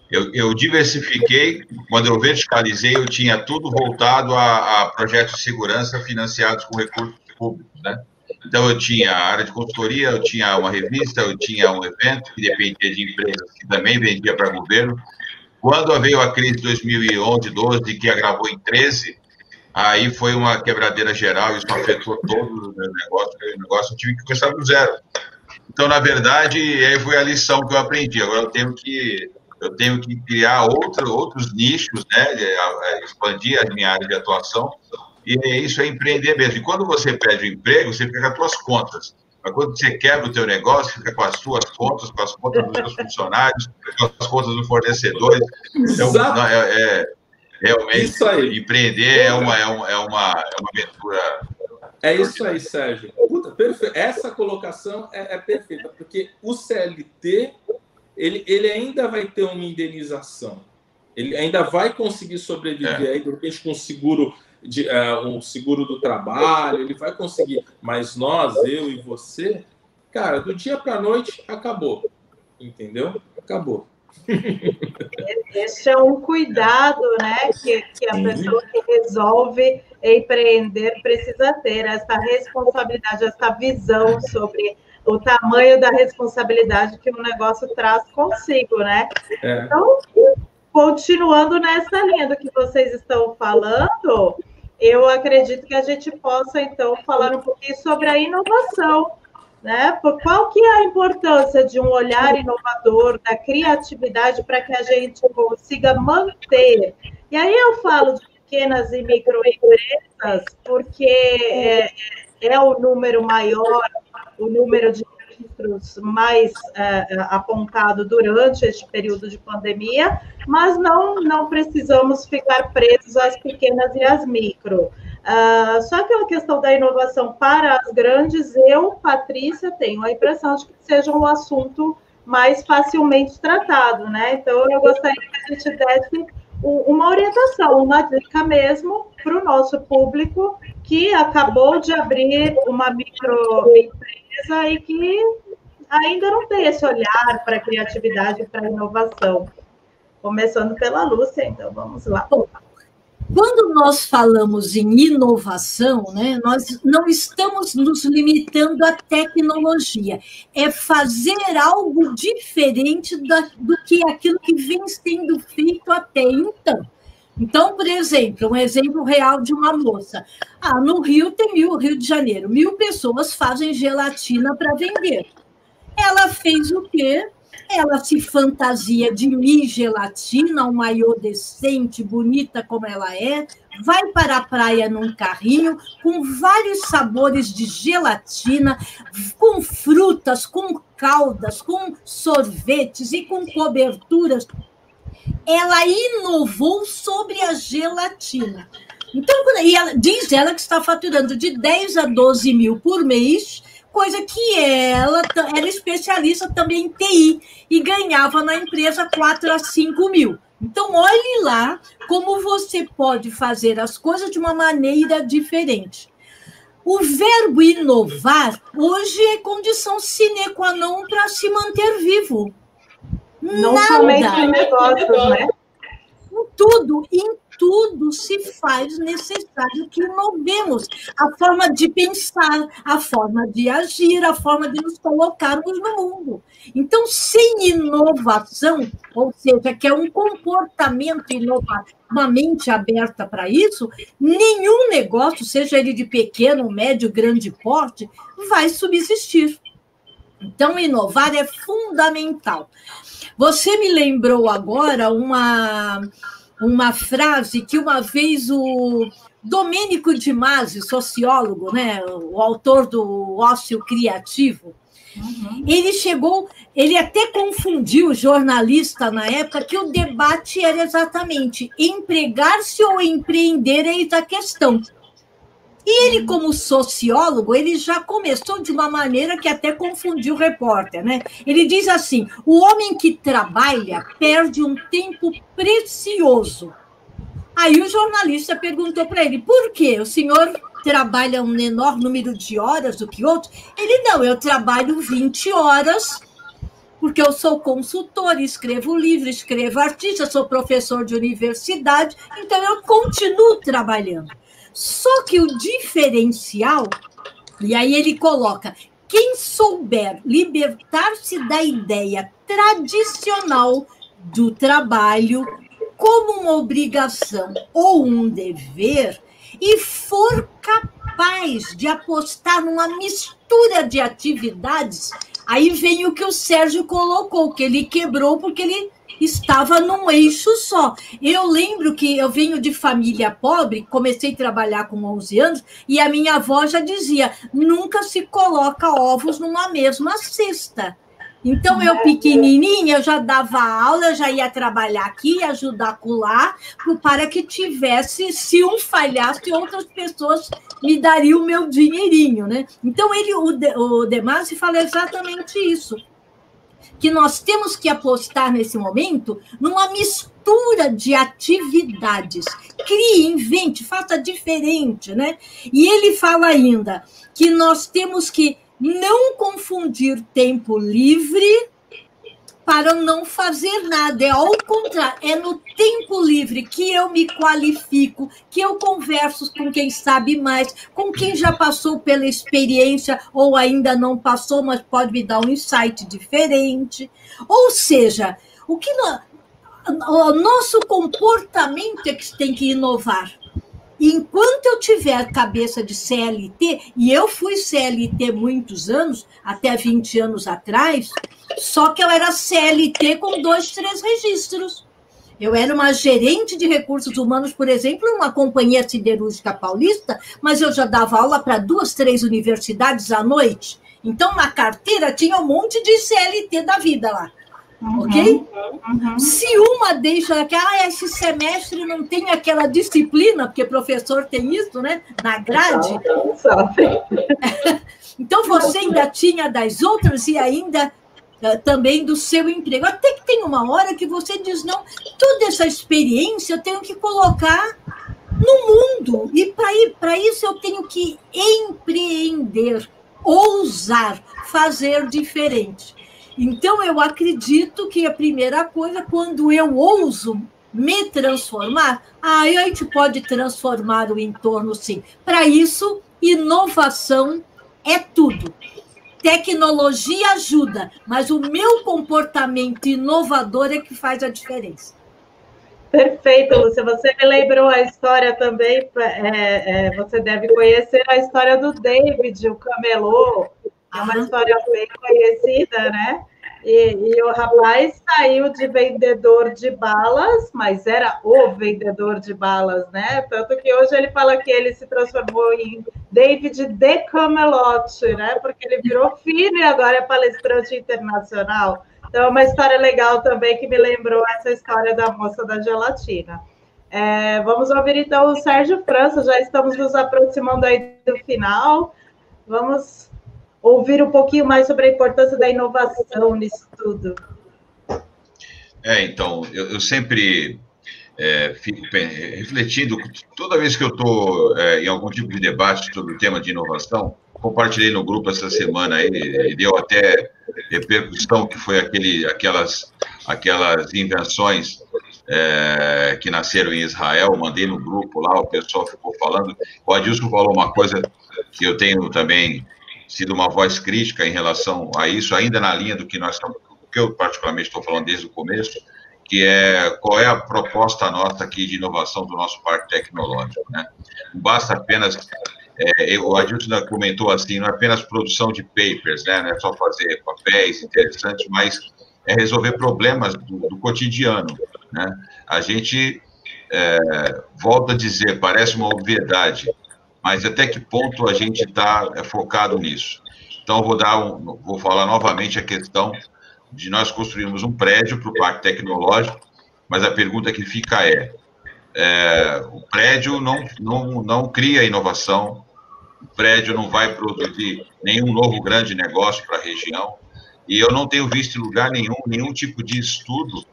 Eu diversifiquei, quando eu verticalizei, eu tinha tudo voltado a projetos de segurança financiados com recursos públicos, né? Então, eu tinha a área de consultoria, eu tinha uma revista, eu tinha um evento que dependia de empresas que também vendia para governo. Quando veio a crise de 2011, 12, que agravou em 13, aí foi uma quebradeira geral, isso afetou todo o meu negócio, eu tive que começar do zero. Então, na verdade, aí foi a lição que eu aprendi. Agora eu tenho que criar outros nichos, né, expandir a minha área de atuação, e isso é empreender mesmo. E quando você pede um emprego, você fica com as suas contas. Mas quando você quebra o teu negócio, fica com as suas contas, com as contas dos seus funcionários, com as contas dos fornecedores. Então, realmente, isso aí. Empreender é uma aventura. É isso aí, Sérgio. Puta, perfeito. Essa colocação é perfeita, porque o CLT... Ele ainda vai ter uma indenização, ele ainda vai conseguir sobreviver aí, de repente, com um seguro do trabalho, ele vai conseguir. Mas nós, eu e você, cara, do dia para a noite, acabou. Entendeu? Acabou. Esse é um cuidado, né, que a pessoa que resolve empreender precisa ter, essa responsabilidade, essa visão sobre o tamanho da responsabilidade que o negócio traz consigo, né? Então, continuando nessa linha do que vocês estão falando, eu acredito que a gente possa, então, falar um pouquinho sobre a inovação, né? Qual que é a importância de um olhar inovador, da criatividade, para que a gente consiga manter? E aí eu falo de pequenas e microempresas, porque é o número maior, o número de registros mais apontado durante este período de pandemia, mas não precisamos ficar presos às pequenas e às micro. Só que a questão da inovação para as grandes, eu, Patrícia, tenho a impressão de que seja um assunto mais facilmente tratado, né? Então, eu gostaria que a gente desse uma orientação, uma dica mesmo para o nosso público que acabou de abrir uma microempresa e que ainda não tem esse olhar para a criatividade e para a inovação. Começando pela Lúcia, então, vamos lá. Quando nós falamos em inovação, né, nós não estamos nos limitando à tecnologia, é fazer algo diferente do que aquilo que vem sendo feito até então. Então, por exemplo, um exemplo real de uma moça. No Rio o Rio de Janeiro, 1.000 pessoas fazem gelatina para vender. Ela fez o quê? Ela se fantasia de gelatina, um maiô decente, bonita como ela é, vai para a praia num carrinho com vários sabores de gelatina, com frutas, com caldas, com sorvetes e com coberturas. Ela inovou sobre a gelatina. Então, diz ela que está faturando de 10 a 12 mil por mês, coisa que ela era especialista também em TI e ganhava na empresa 4 a 5 mil. Então, olhe lá como você pode fazer as coisas de uma maneira diferente. O verbo inovar hoje é condição sine qua non para se manter vivo. Não somente em negócios, né? Em tudo se faz necessário que inovemos a forma de pensar, a forma de agir, a forma de nos colocarmos no mundo. Então, sem inovação, ou seja, que é um comportamento inovador, uma mente aberta para isso, nenhum negócio, seja ele de pequeno, médio, grande porte, vai subsistir. Então, inovar é fundamental. Você me lembrou agora uma frase que uma vez o Domênico de Masi, sociólogo, né, o autor do Ócio Criativo, ele até confundiu o jornalista na época que o debate era exatamente empregar-se ou empreender, eis a questão. E ele, como sociólogo, ele já começou de uma maneira que até confundiu o repórter, né? Ele diz assim, o homem que trabalha perde um tempo precioso. Aí o jornalista perguntou para ele, por quê? O senhor trabalha um menor número de horas do que outro? Ele, não, eu trabalho 20 horas, porque eu sou consultor, escrevo livro, escrevo artista, sou professor de universidade, então eu continuo trabalhando. Só que o diferencial, e aí ele coloca, quem souber libertar-se da ideia tradicional do trabalho como uma obrigação ou um dever e for capaz de apostar numa mistura de atividades, aí vem o que o Sérgio colocou, que ele quebrou porque ele estava num eixo só. Eu lembro que eu venho de família pobre, comecei a trabalhar com 11 anos, e a minha avó já dizia, nunca se coloca ovos numa mesma cesta. Então, eu pequenininha, eu já dava aula, eu já ia trabalhar aqui, ajudar a colar, para que tivesse, se um falhasse, outras pessoas me dariam o meu dinheirinho, né? Então, o De Masi fala exatamente isso, que nós temos que apostar nesse momento numa mistura de atividades. Crie, invente, faça diferente, né? E ele fala ainda que nós temos que não confundir tempo livre para não fazer nada. É ao contrário, é no tempo livre que eu me qualifico, que eu converso com quem sabe mais, com quem já passou pela experiência ou ainda não passou, mas pode me dar um insight diferente. Ou seja, o nosso comportamento é que tem que inovar. Enquanto eu tiver cabeça de CLT, e eu fui CLT muitos anos, até 20 anos atrás, só que eu era CLT com 2, 3 registros. Eu era uma gerente de recursos humanos, por exemplo, numa companhia siderúrgica paulista, mas eu já dava aula para 2, 3 universidades à noite. Então, na carteira, tinha um monte de CLT da vida lá. Ok? Se uma deixa que esse semestre não tem aquela disciplina, porque professor tem isso, né? Na grade. Então, você ainda tinha das outras e ainda também do seu emprego. Até que tem uma hora que você diz, não, toda essa experiência eu tenho que colocar no mundo. E para isso eu tenho que empreender, ousar, fazer diferente. Então, eu acredito que a primeira coisa, quando eu ouso me transformar, a gente pode transformar o entorno, sim. Para isso, inovação é tudo. Tecnologia ajuda, mas o meu comportamento inovador é que faz a diferença. Perfeito, Lúcia. Você me lembrou a história também, você deve conhecer a história do David, o camelô. É uma história bem conhecida, né? E o rapaz saiu de vendedor de balas, mas era o vendedor de balas, né? Tanto que hoje ele fala que ele se transformou em David de Camelot, né? Porque ele virou filho e agora é palestrante internacional. Então, é uma história legal também que me lembrou essa história da moça da gelatina. Vamos ouvir, então, o Sérgio França, já estamos nos aproximando aí do final. Vamos ouvir um pouquinho mais sobre a importância da inovação nisso tudo. Então, eu sempre fico refletindo, toda vez que eu estou em algum tipo de debate sobre o tema de inovação, compartilhei no grupo essa semana, e deu até repercussão, que foi aquelas invenções que nasceram em Israel, mandei no grupo lá, o pessoal ficou falando, o Adilson falou uma coisa que eu tenho também sido uma voz crítica em relação a isso, ainda na linha do que nós estamos, do que eu particularmente estou falando desde o começo, que qual é a proposta nossa aqui de inovação do nosso parque tecnológico, né? Não basta apenas, o Adilson comentou assim, não é apenas produção de papers, né? Não é só fazer papéis interessantes, mas é resolver problemas do cotidiano, né? A gente, volta a dizer, parece uma obviedade, mas até que ponto a gente está focado nisso? Então, vou falar novamente a questão de nós construirmos um prédio para o parque tecnológico, mas a pergunta que fica o prédio não cria inovação, o prédio não vai produzir nenhum novo grande negócio para a região, e eu não tenho visto em lugar nenhum tipo de estudo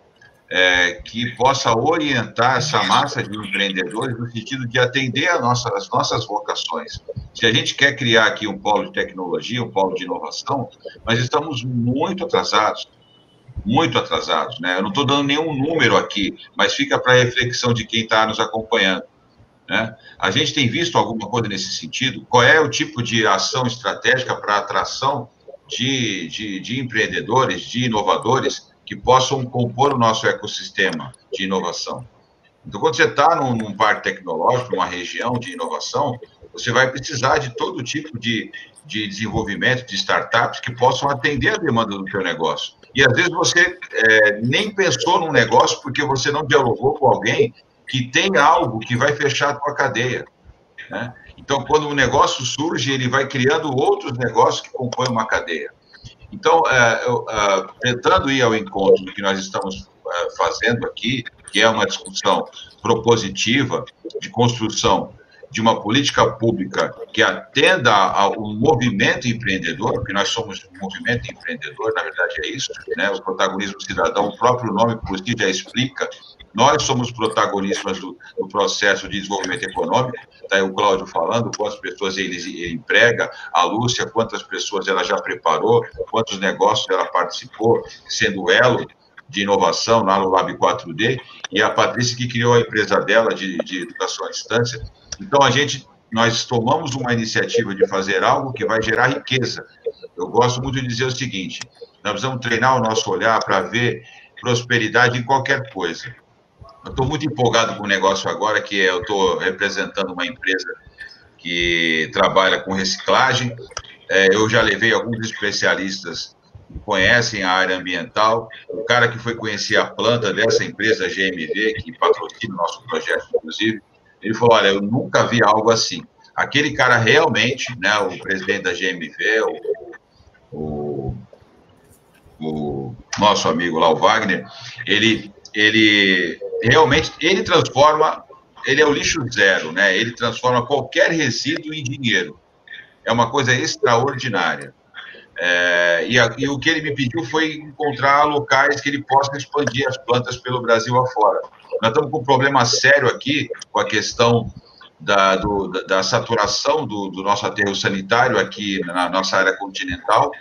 que possa orientar essa massa de empreendedores no sentido de atender as nossas vocações. Se a gente quer criar aqui um polo de tecnologia, um polo de inovação, nós estamos muito atrasados, né? Eu não estou dando nenhum número aqui, mas fica para reflexão de quem está nos acompanhando, né? A gente tem visto alguma coisa nesse sentido? Qual é o tipo de ação estratégica para atração de empreendedores, de inovadores, que possam compor o nosso ecossistema de inovação? Então, quando você está num parque tecnológico, numa região de inovação, você vai precisar de todo tipo de desenvolvimento, de startups que possam atender a demanda do seu negócio. E, às vezes, você nem pensou num negócio porque você não dialogou com alguém que tem algo que vai fechar a tua cadeia, né? Então, quando o negócio surge, ele vai criando outros negócios que compõem uma cadeia. Então, tentando ir ao encontro do que nós estamos fazendo aqui, que é uma discussão propositiva de construção de uma política pública que atenda ao movimento empreendedor, porque nós somos um movimento empreendedor, na verdade é isso, né? O protagonismo cidadão, o próprio nome por si já explica, nós somos protagonistas do processo de desenvolvimento econômico. Está aí o Cláudio falando, quantas pessoas ele emprega, a Lúcia, quantas pessoas ela já preparou, quantos negócios ela participou, sendo elo de inovação lá no Lab 4D, e a Patrícia que criou a empresa dela de educação à distância. Então, nós tomamos uma iniciativa de fazer algo que vai gerar riqueza. Eu gosto muito de dizer o seguinte, nós precisamos treinar o nosso olhar para ver prosperidade em qualquer coisa. Eu estou muito empolgado com o negócio agora, que eu estou representando uma empresa que trabalha com reciclagem. Eu já levei alguns especialistas que conhecem a área ambiental. O cara que foi conhecer a planta dessa empresa GMV, que patrocina o nosso projeto, inclusive, ele falou, olha, eu nunca vi algo assim. Aquele cara realmente, né, o presidente da GMV, o nosso amigo lá, o Wagner, ele realmente, ele é o lixo zero, né? Ele transforma qualquer resíduo em dinheiro. É uma coisa extraordinária. E o que ele me pediu foi encontrar locais que ele possa expandir as plantas pelo Brasil afora. Nós estamos com um problema sério aqui, com a questão da saturação do nosso aterro sanitário aqui na nossa área continental.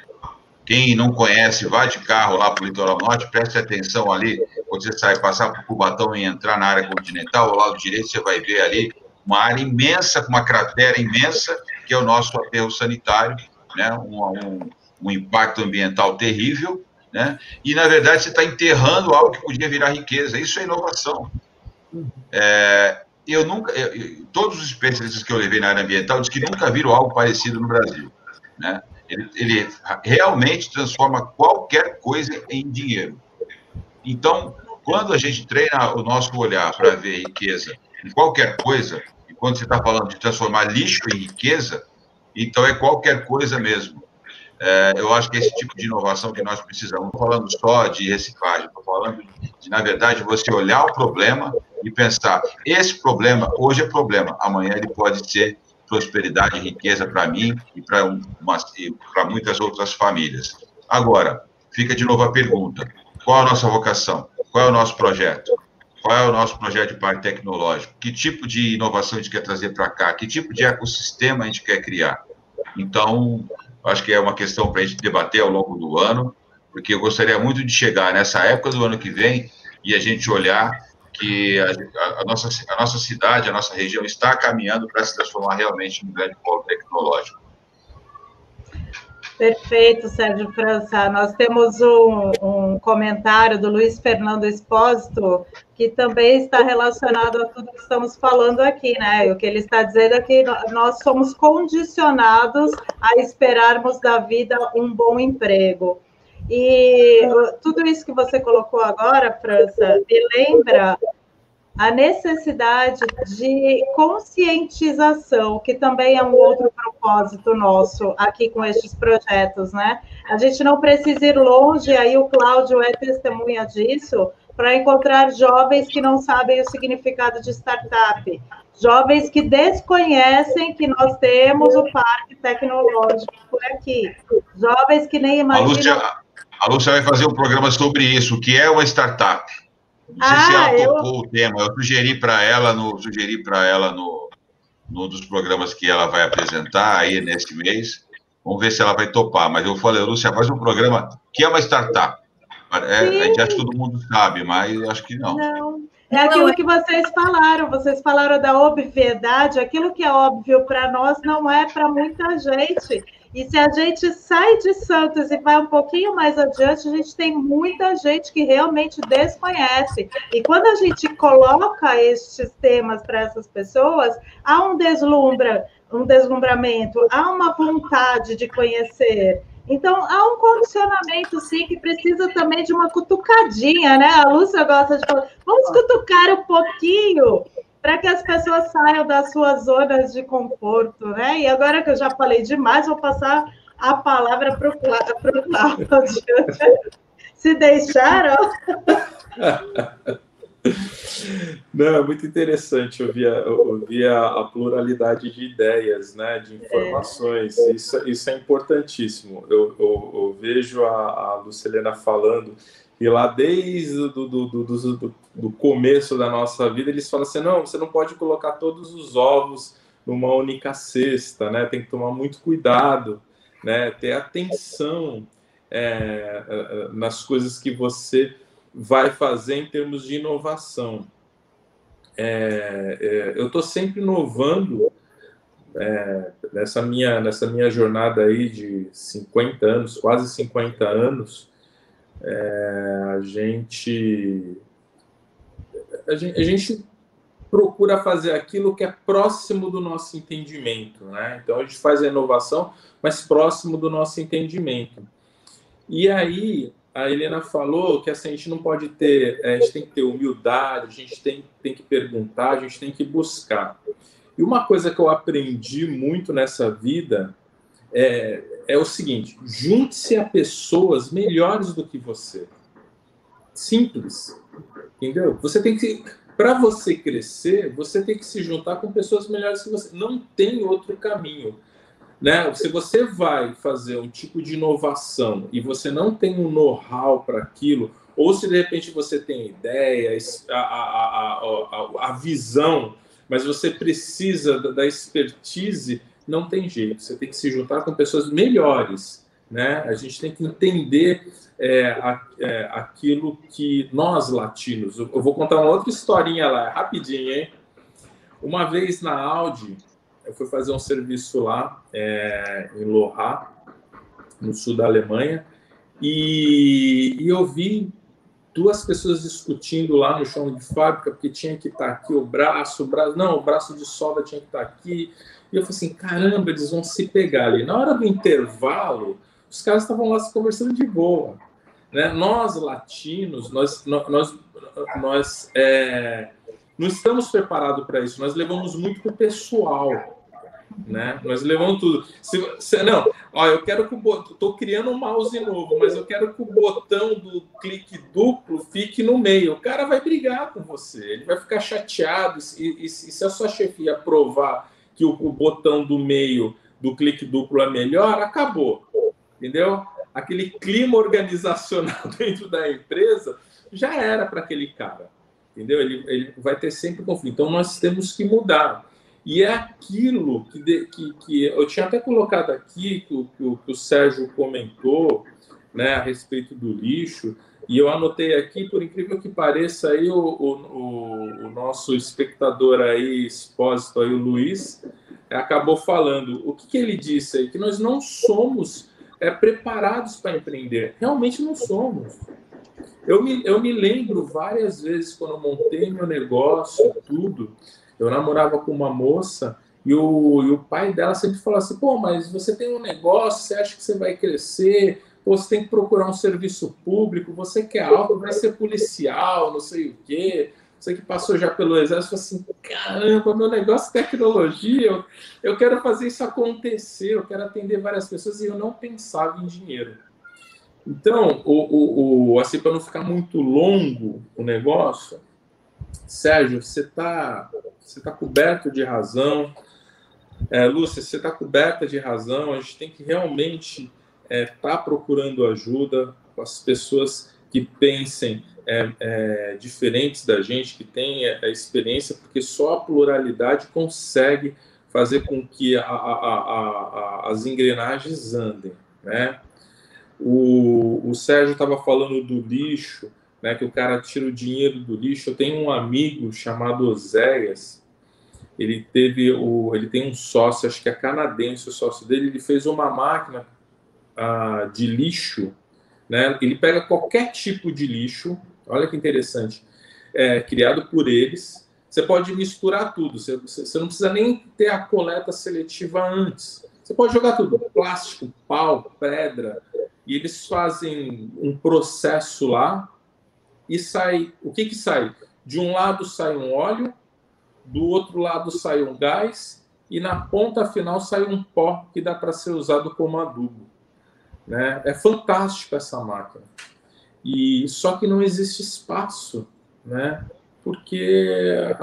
Quem não conhece, vá de carro lá para o litoral norte, preste atenção ali, quando você sai, passar por Cubatão e entrar na área continental, ao lado direito você vai ver ali uma área imensa, com uma cratera imensa, que é o nosso aterro sanitário, né? Um impacto ambiental terrível, né? E, na verdade, você está enterrando algo que podia virar riqueza. Isso é inovação. Todos os especialistas que eu levei na área ambiental dizem que nunca viram algo parecido no Brasil, né? Ele realmente transforma qualquer coisa em dinheiro. Então, quando a gente treina o nosso olhar para ver riqueza em qualquer coisa, e quando você está falando de transformar lixo em riqueza, então é qualquer coisa mesmo. Eu acho que é esse tipo de inovação que nós precisamos. Não estou falando só de reciclagem, estou falando de, na verdade, você olhar o problema e pensar, esse problema hoje é problema, amanhã ele pode ser prosperidade e riqueza para mim e para muitas outras famílias. Agora, fica de novo a pergunta, qual a nossa vocação? Qual é o nosso projeto? Qual é o nosso projeto de parque tecnológico? Que tipo de inovação a gente quer trazer para cá? Que tipo de ecossistema a gente quer criar? Então, acho que é uma questão para a gente debater ao longo do ano, porque eu gostaria muito de chegar nessa época do ano que vem e a gente olhar que a nossa cidade, a nossa região está caminhando para se transformar realmente num grande polo tecnológico. Perfeito, Sérgio França. Nós temos um comentário do Luiz Fernando Espósito, que também está relacionado a tudo que estamos falando aqui, né? O que ele está dizendo é que nós somos condicionados a esperarmos da vida um bom emprego. E tudo isso que você colocou agora, França, me lembra a necessidade de conscientização, que também é um outro propósito nosso aqui com estes projetos, né? A gente não precisa ir longe, aí o Cláudio é testemunha disso, para encontrar jovens que não sabem o significado de startup, jovens que desconhecem que nós temos o parque tecnológico por aqui, jovens que nem imaginam... A Lúcia vai fazer um programa sobre isso, o que é uma startup. Não sei se ela topou o tema, eu sugeri para ela num dos programas que ela vai apresentar aí nesse mês. Vamos ver se ela vai topar, mas eu falei, Lúcia, faz um programa que é uma startup. A gente acha que todo mundo sabe, mas eu acho que não. Não. É aquilo que vocês falaram da obviedade, aquilo que é óbvio para nós não é para muita gente. E se a gente sai de Santos e vai um pouquinho mais adiante, a gente tem muita gente que realmente desconhece. E quando a gente coloca estes temas para essas pessoas, há um deslumbramento, há uma vontade de conhecer. Então, há um condicionamento, sim, que precisa também de uma cutucadinha, né? A Lúcia gosta de falar, vamos cutucar um pouquinho, para que as pessoas saiam das suas zonas de conforto, né? E agora que eu já falei demais, vou passar a palavra para o Cláudio. Se deixaram? Não, é muito interessante ouvir a pluralidade de ideias, né, de informações. Isso é importantíssimo. Eu vejo a Lucilena falando, e lá desde do começo da nossa vida, eles falam assim, não, você não pode colocar todos os ovos numa única cesta, né? Tem que tomar muito cuidado, né? Ter atenção nas coisas que você vai fazer em termos de inovação. Eu estou sempre inovando nessa minha jornada aí de 50 anos, quase 50 anos, a gente procura fazer aquilo que é próximo do nosso entendimento, né? Então, a gente faz a inovação, mas próximo do nosso entendimento. E aí, a Helena falou que assim, a gente não pode ter... a gente tem que ter humildade, a gente tem que perguntar, a gente tem que buscar. E uma coisa que eu aprendi muito nessa vida é o seguinte, junte-se a pessoas melhores do que você. Simples. Entendeu? Você tem que... Para você crescer, você tem que se juntar com pessoas melhores que você. Não tem outro caminho. Né? Se você vai fazer um tipo de inovação e você não tem um know-how para aquilo, ou se de repente você tem ideia, a visão, mas você precisa da expertise, não tem jeito. Você tem que se juntar com pessoas melhores. Né? A gente tem que entender aquilo que nós, latinos... Eu vou contar uma outra historinha lá, rapidinho, hein? Uma vez na Audi... Eu fui fazer um serviço lá em Lohá, no sul da Alemanha, e eu vi duas pessoas discutindo lá no chão de fábrica, porque tinha que estar aqui o braço de solda tinha que estar aqui. E eu falei assim, caramba, eles vão se pegar ali. Na hora do intervalo, os caras estavam lá se conversando de boa. Né? Nós, latinos, nós não estamos preparados para isso. Nós levamos muito para o pessoal. né? Nós levamos tudo. Não, ó, eu quero que estou criando um mouse novo, mas eu quero que o botão do clique duplo fique no meio. O cara vai brigar com você, ele vai ficar chateado. E se a sua chefia aprovar que o botão do meio do clique duplo é melhor, acabou, entendeu? Aquele clima organizacional dentro da empresa já era para aquele cara, entendeu? Ele vai ter sempre conflito. Então, nós temos que mudar. E é aquilo que eu tinha até colocado aqui, que o Sérgio comentou, né, a respeito do lixo, e eu anotei aqui, por incrível que pareça, aí o nosso espectador aí, expósito aí, o Luiz, acabou falando. O que ele disse aí? Que nós não somos preparados para empreender. Realmente não somos. Eu me lembro várias vezes, quando eu montei meu negócio, tudo, eu namorava com uma moça e o pai dela sempre falava assim, pô, mas você tem um negócio, você acha que você vai crescer, pô, você tem que procurar um serviço público, você quer algo, vai ser policial, não sei o quê. Você que passou já pelo exército, assim, caramba, meu negócio é tecnologia, eu quero fazer isso acontecer, eu quero atender várias pessoas, e eu não pensava em dinheiro. Então, assim, para não ficar muito longo o negócio, Sérgio, você está coberto de razão. Lúcia, você está coberta de razão. A gente tem que realmente estar procurando ajuda com as pessoas que pensem diferentes da gente, que têm a experiência, porque só a pluralidade consegue fazer com que as engrenagens andem, né? O Sérgio estava falando do lixo, né, que o cara tira o dinheiro do lixo. Eu tenho um amigo chamado Oséias, ele tem um sócio, acho que é canadense, o sócio dele, ele fez uma máquina de lixo, né? Ele pega qualquer tipo de lixo, olha que interessante, criado por eles. Você pode misturar tudo, você não precisa nem ter a coleta seletiva antes. Você pode jogar tudo, plástico, pau, pedra, e eles fazem um processo lá e sai. O que sai? De um lado sai um óleo, do outro lado sai um gás, e na ponta final sai um pó que dá para ser usado como adubo, né? É fantástico essa máquina. Só que não existe espaço, né? Porque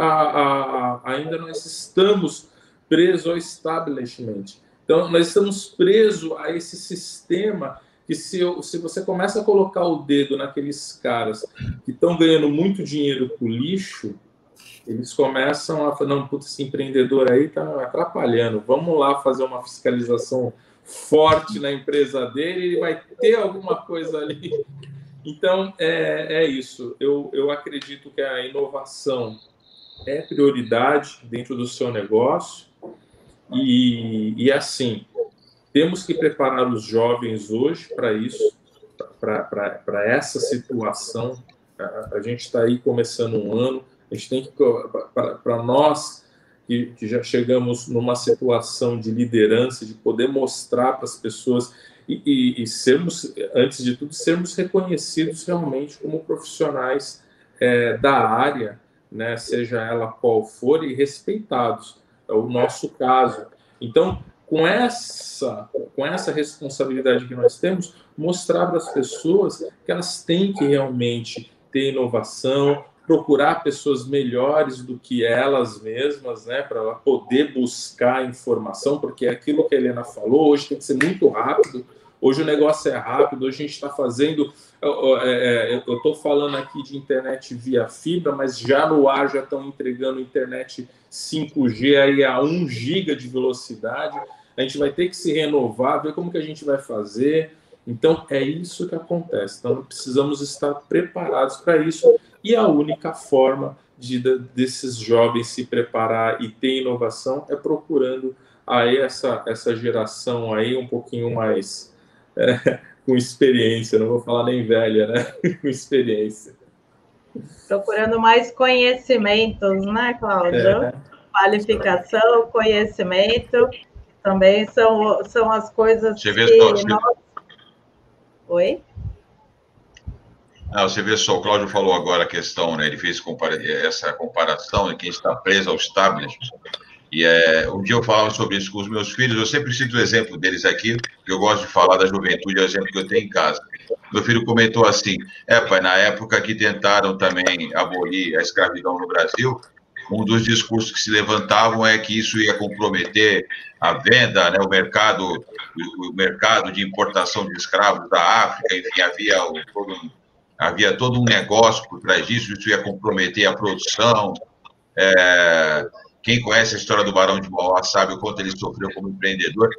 ainda nós estamos presos ao establishment. Então, nós estamos presos a esse sistema que se você começa a colocar o dedo naqueles caras que estão ganhando muito dinheiro com lixo, eles começam a falar, não, putz, esse empreendedor aí está atrapalhando, vamos lá fazer uma fiscalização forte na empresa dele, ele vai ter alguma coisa ali. Então, é isso. Eu acredito que a inovação é prioridade dentro do seu negócio e assim, temos que preparar os jovens hoje para isso, para essa situação. A gente está aí começando um ano, a gente tem que, para nós que já chegamos numa situação de liderança, de poder mostrar para as pessoas e sermos, antes de tudo, sermos reconhecidos realmente como profissionais da área, né, seja ela qual for, e respeitados. É o nosso caso. Então, com essa responsabilidade que nós temos, mostrar para as pessoas que elas têm que realmente ter inovação, procurar pessoas melhores do que elas mesmas, né, para poder buscar informação, porque é aquilo que a Helena falou, hoje tem que ser muito rápido, hoje o negócio é rápido, hoje a gente está fazendo, eu estou falando aqui de internet via fibra, mas já no ar já estão entregando internet 5G aí a 1 GB de velocidade. A gente vai ter que se renovar, ver como que a gente vai fazer. Então, é isso que acontece. Então, precisamos estar preparados para isso. E a única forma desses jovens se preparar e ter inovação é procurando aí essa geração aí um pouquinho mais com experiência. Não vou falar nem velha, né? Com experiência. Procurando mais conhecimentos, né, Cláudio? Qualificação, conhecimento, também são as coisas que nós... Oi? Você vê só, o Cláudio falou agora a questão, né? Ele fez essa comparação de quem está preso ao establishment. E um dia eu falava sobre isso com os meus filhos, eu sempre cito o exemplo deles aqui, porque eu gosto de falar da juventude, é o exemplo que eu tenho em casa. Meu filho comentou assim, pai, na época que tentaram também abolir a escravidão no Brasil, um dos discursos que se levantavam é que isso ia comprometer a venda, né, o mercado de importação de escravos da África, enfim, havia todo um negócio por trás disso, isso ia comprometer a produção. Quem conhece a história do Barão de Mauá sabe o quanto ele sofreu como empreendedor.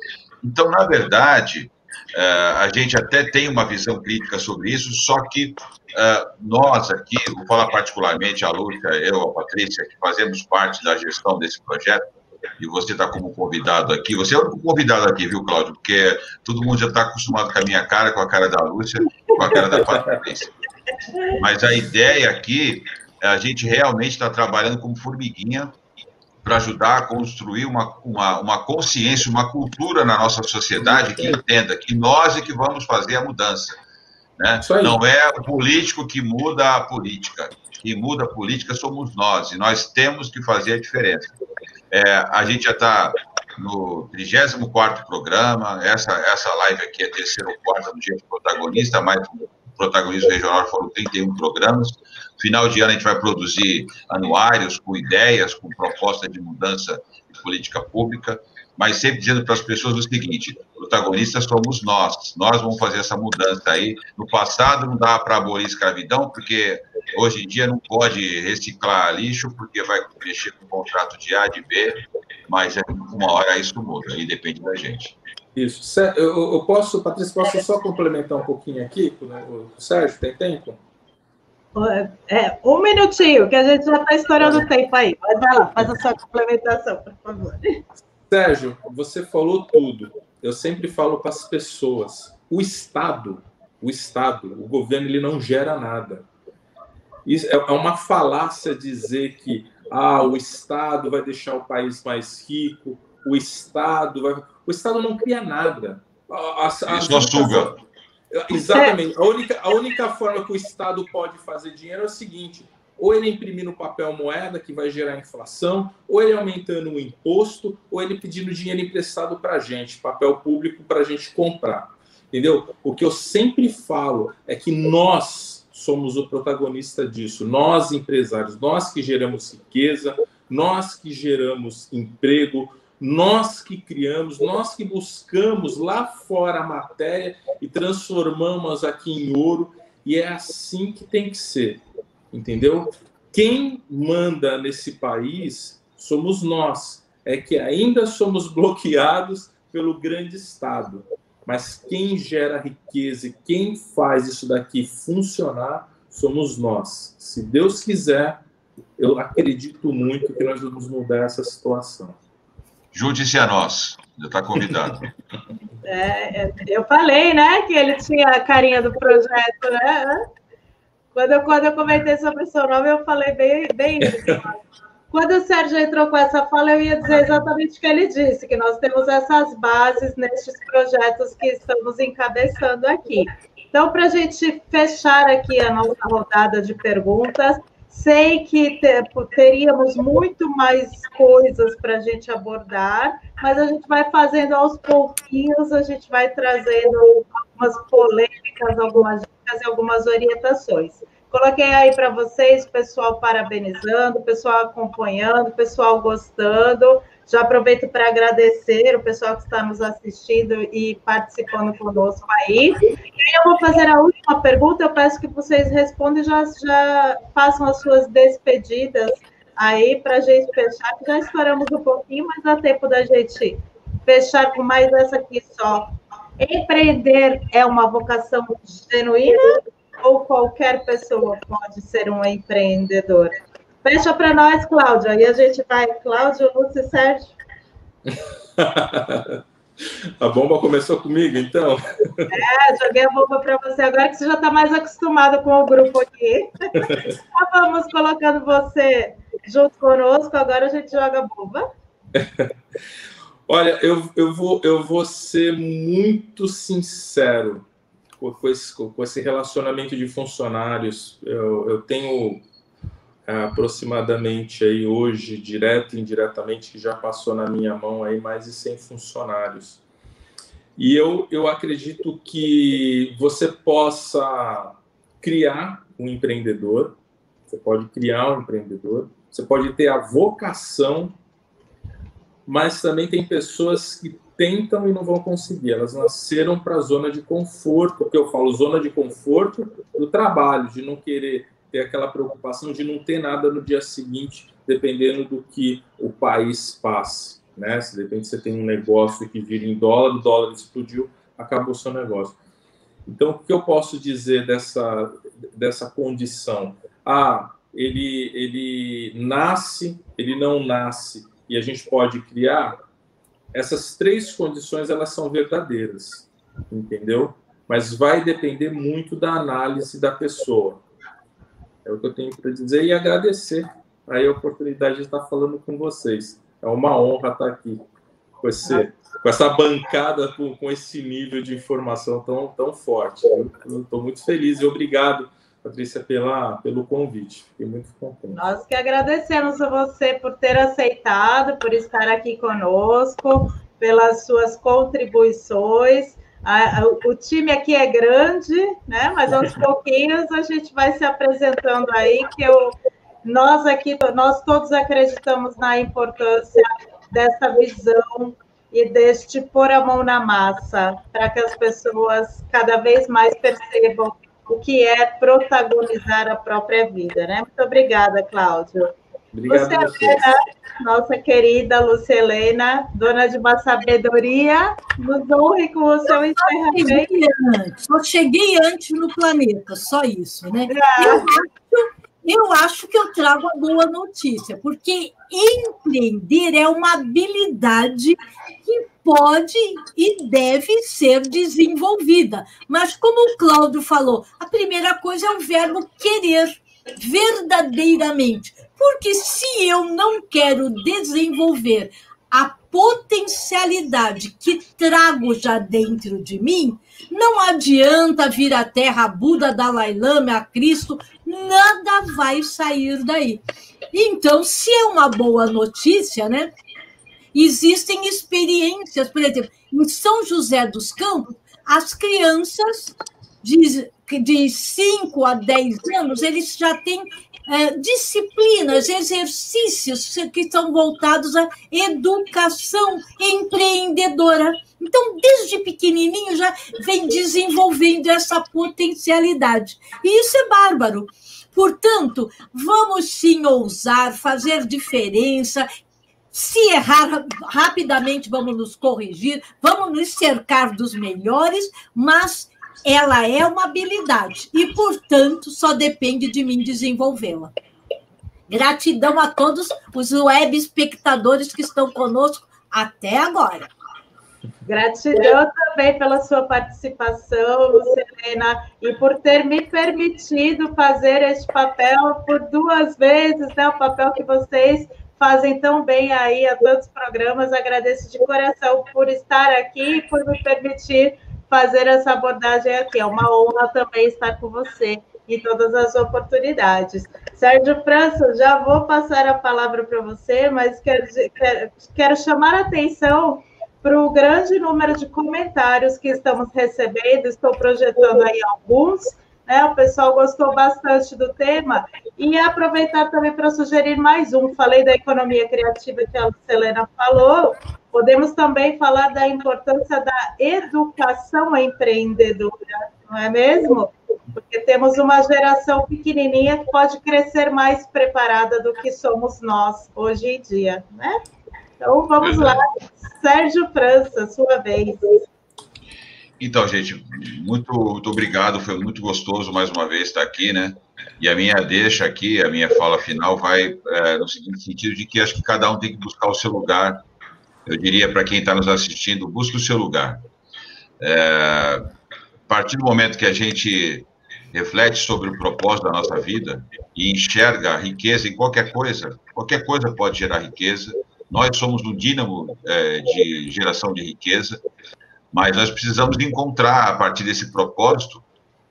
Então, na verdade, a gente até tem uma visão crítica sobre isso, só que nós aqui, vou falar particularmente a Lúcia, eu, a Patrícia, que fazemos parte da gestão desse projeto, e você está como convidado aqui, você é o único convidado aqui, viu, Cláudio? Porque todo mundo já está acostumado com a minha cara, com a cara da Lúcia, com a cara da Patrícia. Mas a ideia aqui, a gente realmente está trabalhando como formiguinha para ajudar a construir uma consciência, uma cultura na nossa sociedade que entenda que nós é que vamos fazer a mudança. Né? Não é o político que muda a política. Quem muda a política somos nós, e nós temos que fazer a diferença. A gente já está no 34º programa, essa live aqui é a 3ª ou 4ª do Dia do Protagonista, mas o protagonismo regional foram 31 programas. Final de ano a gente vai produzir anuários com ideias, com propostas de mudança de política pública, mas sempre dizendo para as pessoas o seguinte, protagonistas somos nós vamos fazer essa mudança aí. No passado não dava para abolir a escravidão, porque hoje em dia não pode reciclar lixo, porque vai mexer com o contrato de A, de B, mas uma hora isso muda, aí depende da gente. Isso. Eu posso, Patrícia, posso só complementar um pouquinho aqui? O Sérgio, tem tempo? Um minutinho, que a gente já está estourando o tempo aí. Mas vai lá, faz a sua complementação, por favor. Sérgio, você falou tudo. Eu sempre falo para as pessoas, o Estado, o governo, ele não gera nada. Isso é uma falácia dizer que o Estado vai deixar o país mais rico, o Estado não cria nada. Só suga. Exatamente. A única forma que o Estado pode fazer dinheiro é o seguinte: ou ele imprimindo papel moeda, que vai gerar inflação, ou ele aumentando o imposto, ou ele pedindo dinheiro emprestado para a gente, papel público para a gente comprar. Entendeu? O que eu sempre falo é que nós somos o protagonista disso. Nós, empresários, nós que geramos riqueza, nós que geramos emprego, nós que criamos, nós que buscamos lá fora a matéria e transformamos aqui em ouro, e é assim que tem que ser, entendeu? Quem manda nesse país somos nós, é que ainda somos bloqueados pelo grande Estado, mas quem gera riqueza e quem faz isso daqui funcionar somos nós. Se Deus quiser, eu acredito muito que nós vamos mudar essa situação. Junte-se a nós, já está convidado. Eu falei, né, que ele tinha a carinha do projeto, né? Quando eu comentei sobre o seu nome, eu falei bem isso. Quando o Sérgio entrou com essa fala, eu ia dizer exatamente o que ele disse, que nós temos essas bases nestes projetos que estamos encabeçando aqui. Então, para a gente fechar aqui a nossa rodada de perguntas, sei que teríamos muito mais coisas para a gente abordar, mas a gente vai fazendo aos pouquinhos, a gente vai trazendo algumas polêmicas, algumas dicas e algumas orientações. Coloquei aí para vocês, o pessoal parabenizando, o pessoal acompanhando, o pessoal gostando. Já aproveito para agradecer o pessoal que está nos assistindo e participando conosco aí. E eu vou fazer a última pergunta, eu peço que vocês respondam e já façam as suas despedidas aí para a gente fechar, que já estouramos um pouquinho, mas dá tempo da gente fechar com mais essa aqui só. Empreender é uma vocação genuína ou qualquer pessoa pode ser uma empreendedora? Fecha para nós, Cláudia. Aí a gente vai, Cláudio, Lúcia e Sérgio. A bomba começou comigo, então? Joguei a bomba para você agora, que você já está mais acostumado com o grupo aqui. Já vamos colocando você junto conosco, agora a gente joga a bomba. Olha, eu vou ser muito sincero com esse relacionamento de funcionários. Eu tenho aproximadamente aí hoje, direto e indiretamente, que já passou na minha mão aí mais de 100 funcionários. E eu acredito que você possa criar um empreendedor, você pode criar um empreendedor, você pode ter a vocação, mas também tem pessoas que tentam e não vão conseguir. Elas nasceram para a zona de conforto, porque eu falo zona de conforto do trabalho, de não querer ter aquela preocupação de não ter nada no dia seguinte, dependendo do que o país passe, né? Se de repente você tem um negócio que vira em dólar, o dólar explodiu, acabou o seu negócio. Então, o que eu posso dizer dessa condição? Ele nasce, ele não nasce, e a gente pode criar. Essas 3 condições, elas são verdadeiras, entendeu? Mas vai depender muito da análise da pessoa. É o que eu tenho para dizer e agradecer aí a oportunidade de estar falando com vocês. É uma honra estar aqui com essa bancada, com esse nível de informação tão forte. Eu estou muito feliz e obrigado, Patrícia, pelo convite. Fiquei muito contente. Nós que agradecemos a você por ter aceitado, por estar aqui conosco, pelas suas contribuições. O time aqui é grande, né? Mas aos pouquinhos a gente vai se apresentando aí, que nós todos acreditamos na importância dessa visão e deste pôr a mão na massa, para que as pessoas cada vez mais percebam o que é protagonizar a própria vida, né? Muito obrigada, Cláudio. Obrigado Lucilena, nossa querida Lucilena, dona de uma sabedoria, nos honre com o seu encerramento. Só cheguei antes no planeta, só isso, né? Eu acho que eu trago a boa notícia, porque empreender é uma habilidade que pode e deve ser desenvolvida. Mas, como o Cláudio falou, a primeira coisa é o verbo querer, verdadeiramente. Porque se eu não quero desenvolver a potencialidade que trago já dentro de mim, não adianta vir à Terra, a Buda, Dalai Lama, a Cristo, nada vai sair daí. Então, se é uma boa notícia, né? Existem experiências, por exemplo, em São José dos Campos, as crianças de 5 a 10 anos, eles já têm disciplinas, exercícios que são voltados à educação empreendedora. Então, desde pequenininho, já vem desenvolvendo essa potencialidade. E isso é bárbaro. Portanto, vamos sim ousar, fazer diferença. Se errar rapidamente, vamos nos corrigir, vamos nos cercar dos melhores, mas ela é uma habilidade e, portanto, só depende de mim desenvolvê-la. Gratidão a todos os web espectadores que estão conosco até agora. Gratidão também pela sua participação, Lucilena, e por ter me permitido fazer este papel por 2 vezes, né? O papel que vocês fazem tão bem aí a tantos programas. Agradeço de coração por estar aqui e por me permitir fazer essa abordagem aqui. É uma honra também estar com você em todas as oportunidades. Sérgio França, já vou passar a palavra para você, mas quero chamar a atenção para o grande número de comentários que estamos recebendo. Estou projetando aí alguns, né? O pessoal gostou bastante do tema, e aproveitar também para sugerir mais um. Falei da economia criativa que a Lucilena falou, podemos também falar da importância da educação empreendedora, não é mesmo? Porque temos uma geração pequenininha que pode crescer mais preparada do que somos nós hoje em dia, né? Então, vamos lá. Sérgio França, sua vez. Então, gente, muito obrigado. Foi muito gostoso, mais uma vez, estar aqui, né? E a minha deixa aqui, a minha fala final vai no seguinte sentido de que acho que cada um tem que buscar o seu lugar. Eu diria para quem está nos assistindo, busque o seu lugar. A partir do momento que a gente reflete sobre o propósito da nossa vida e enxerga a riqueza em qualquer coisa pode gerar riqueza. Nós somos um dínamo de geração de riqueza, mas nós precisamos encontrar, a partir desse propósito,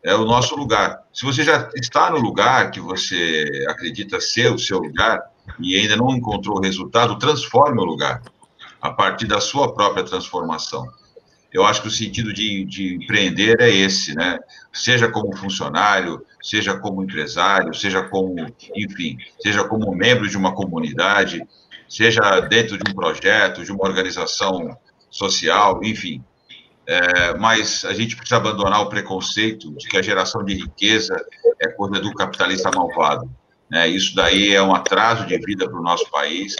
é o nosso lugar. Se você já está no lugar que você acredita ser o seu lugar e ainda não encontrou o resultado, transforme o lugar a partir da sua própria transformação. Eu acho que o sentido de empreender é esse, né? Seja como funcionário, seja como empresário, seja como, enfim, seja como membro de uma comunidade, seja dentro de um projeto, de uma organização social, enfim. Mas a gente precisa abandonar o preconceito de que a geração de riqueza é coisa do capitalista malvado, né? Isso daí é um atraso de vida para o nosso país,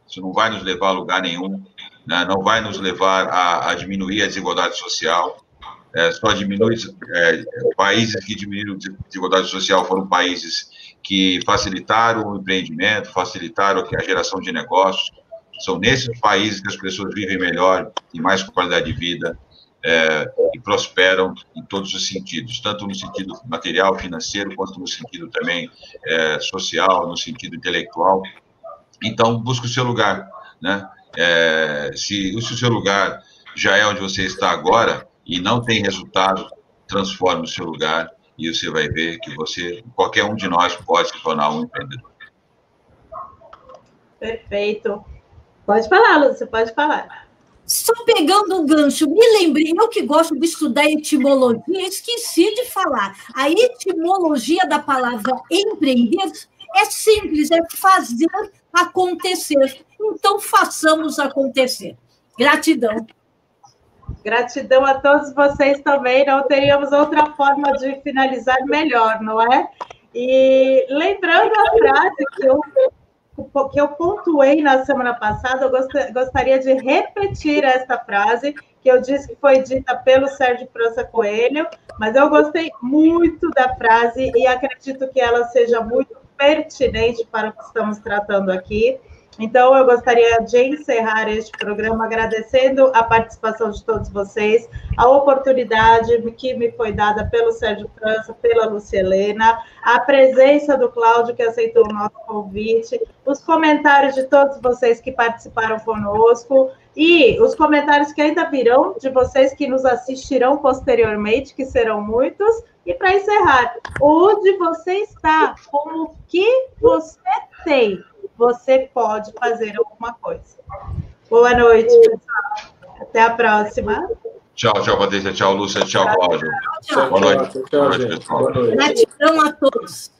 isso não vai nos levar a lugar nenhum, né? Não vai nos levar a diminuir a desigualdade social, só diminui, países que diminuíram a desigualdade social foram países que facilitaram o empreendimento, facilitaram a geração de negócios, são nesses países que as pessoas vivem melhor, têm mais qualidade de vida, e prosperam em todos os sentidos, tanto no sentido material, financeiro, quanto no sentido também social, no sentido intelectual. Então, busque o seu lugar, né? Se o seu lugar já é onde você está agora e não tem resultado, transforme o seu lugar e você vai ver que qualquer um de nós pode se tornar um empreendedor. Perfeito. Pode falar, Lúcia, pode falar. Só pegando um gancho, me lembrei, eu que gosto de estudar etimologia, esqueci de falar. A etimologia da palavra empreender é simples, é fazer acontecer. Então, façamos acontecer. Gratidão. Gratidão a todos vocês também. Não teríamos outra forma de finalizar melhor, não é? E lembrando a frase que eu pontuei na semana passada, eu gostaria de repetir esta frase, que eu disse que foi dita pelo Sérgio França Coelho, mas eu gostei muito da frase e acredito que ela seja muito pertinente para o que estamos tratando aqui. Então, eu gostaria de encerrar este programa agradecendo a participação de todos vocês, a oportunidade que me foi dada pelo Sérgio França, pela Lúcia Helena, a presença do Cláudio, que aceitou o nosso convite, os comentários de todos vocês que participaram conosco e os comentários que ainda virão de vocês que nos assistirão posteriormente, que serão muitos. E para encerrar, onde você está, com o que você tem, você pode fazer alguma coisa. Boa noite, pessoal. Até a próxima. Tchau, Patrícia. Tchau, Lúcia. Tchau, Cláudio. Tchau. Boa noite. Tchau, gente. Boa noite. Gratidão a todos.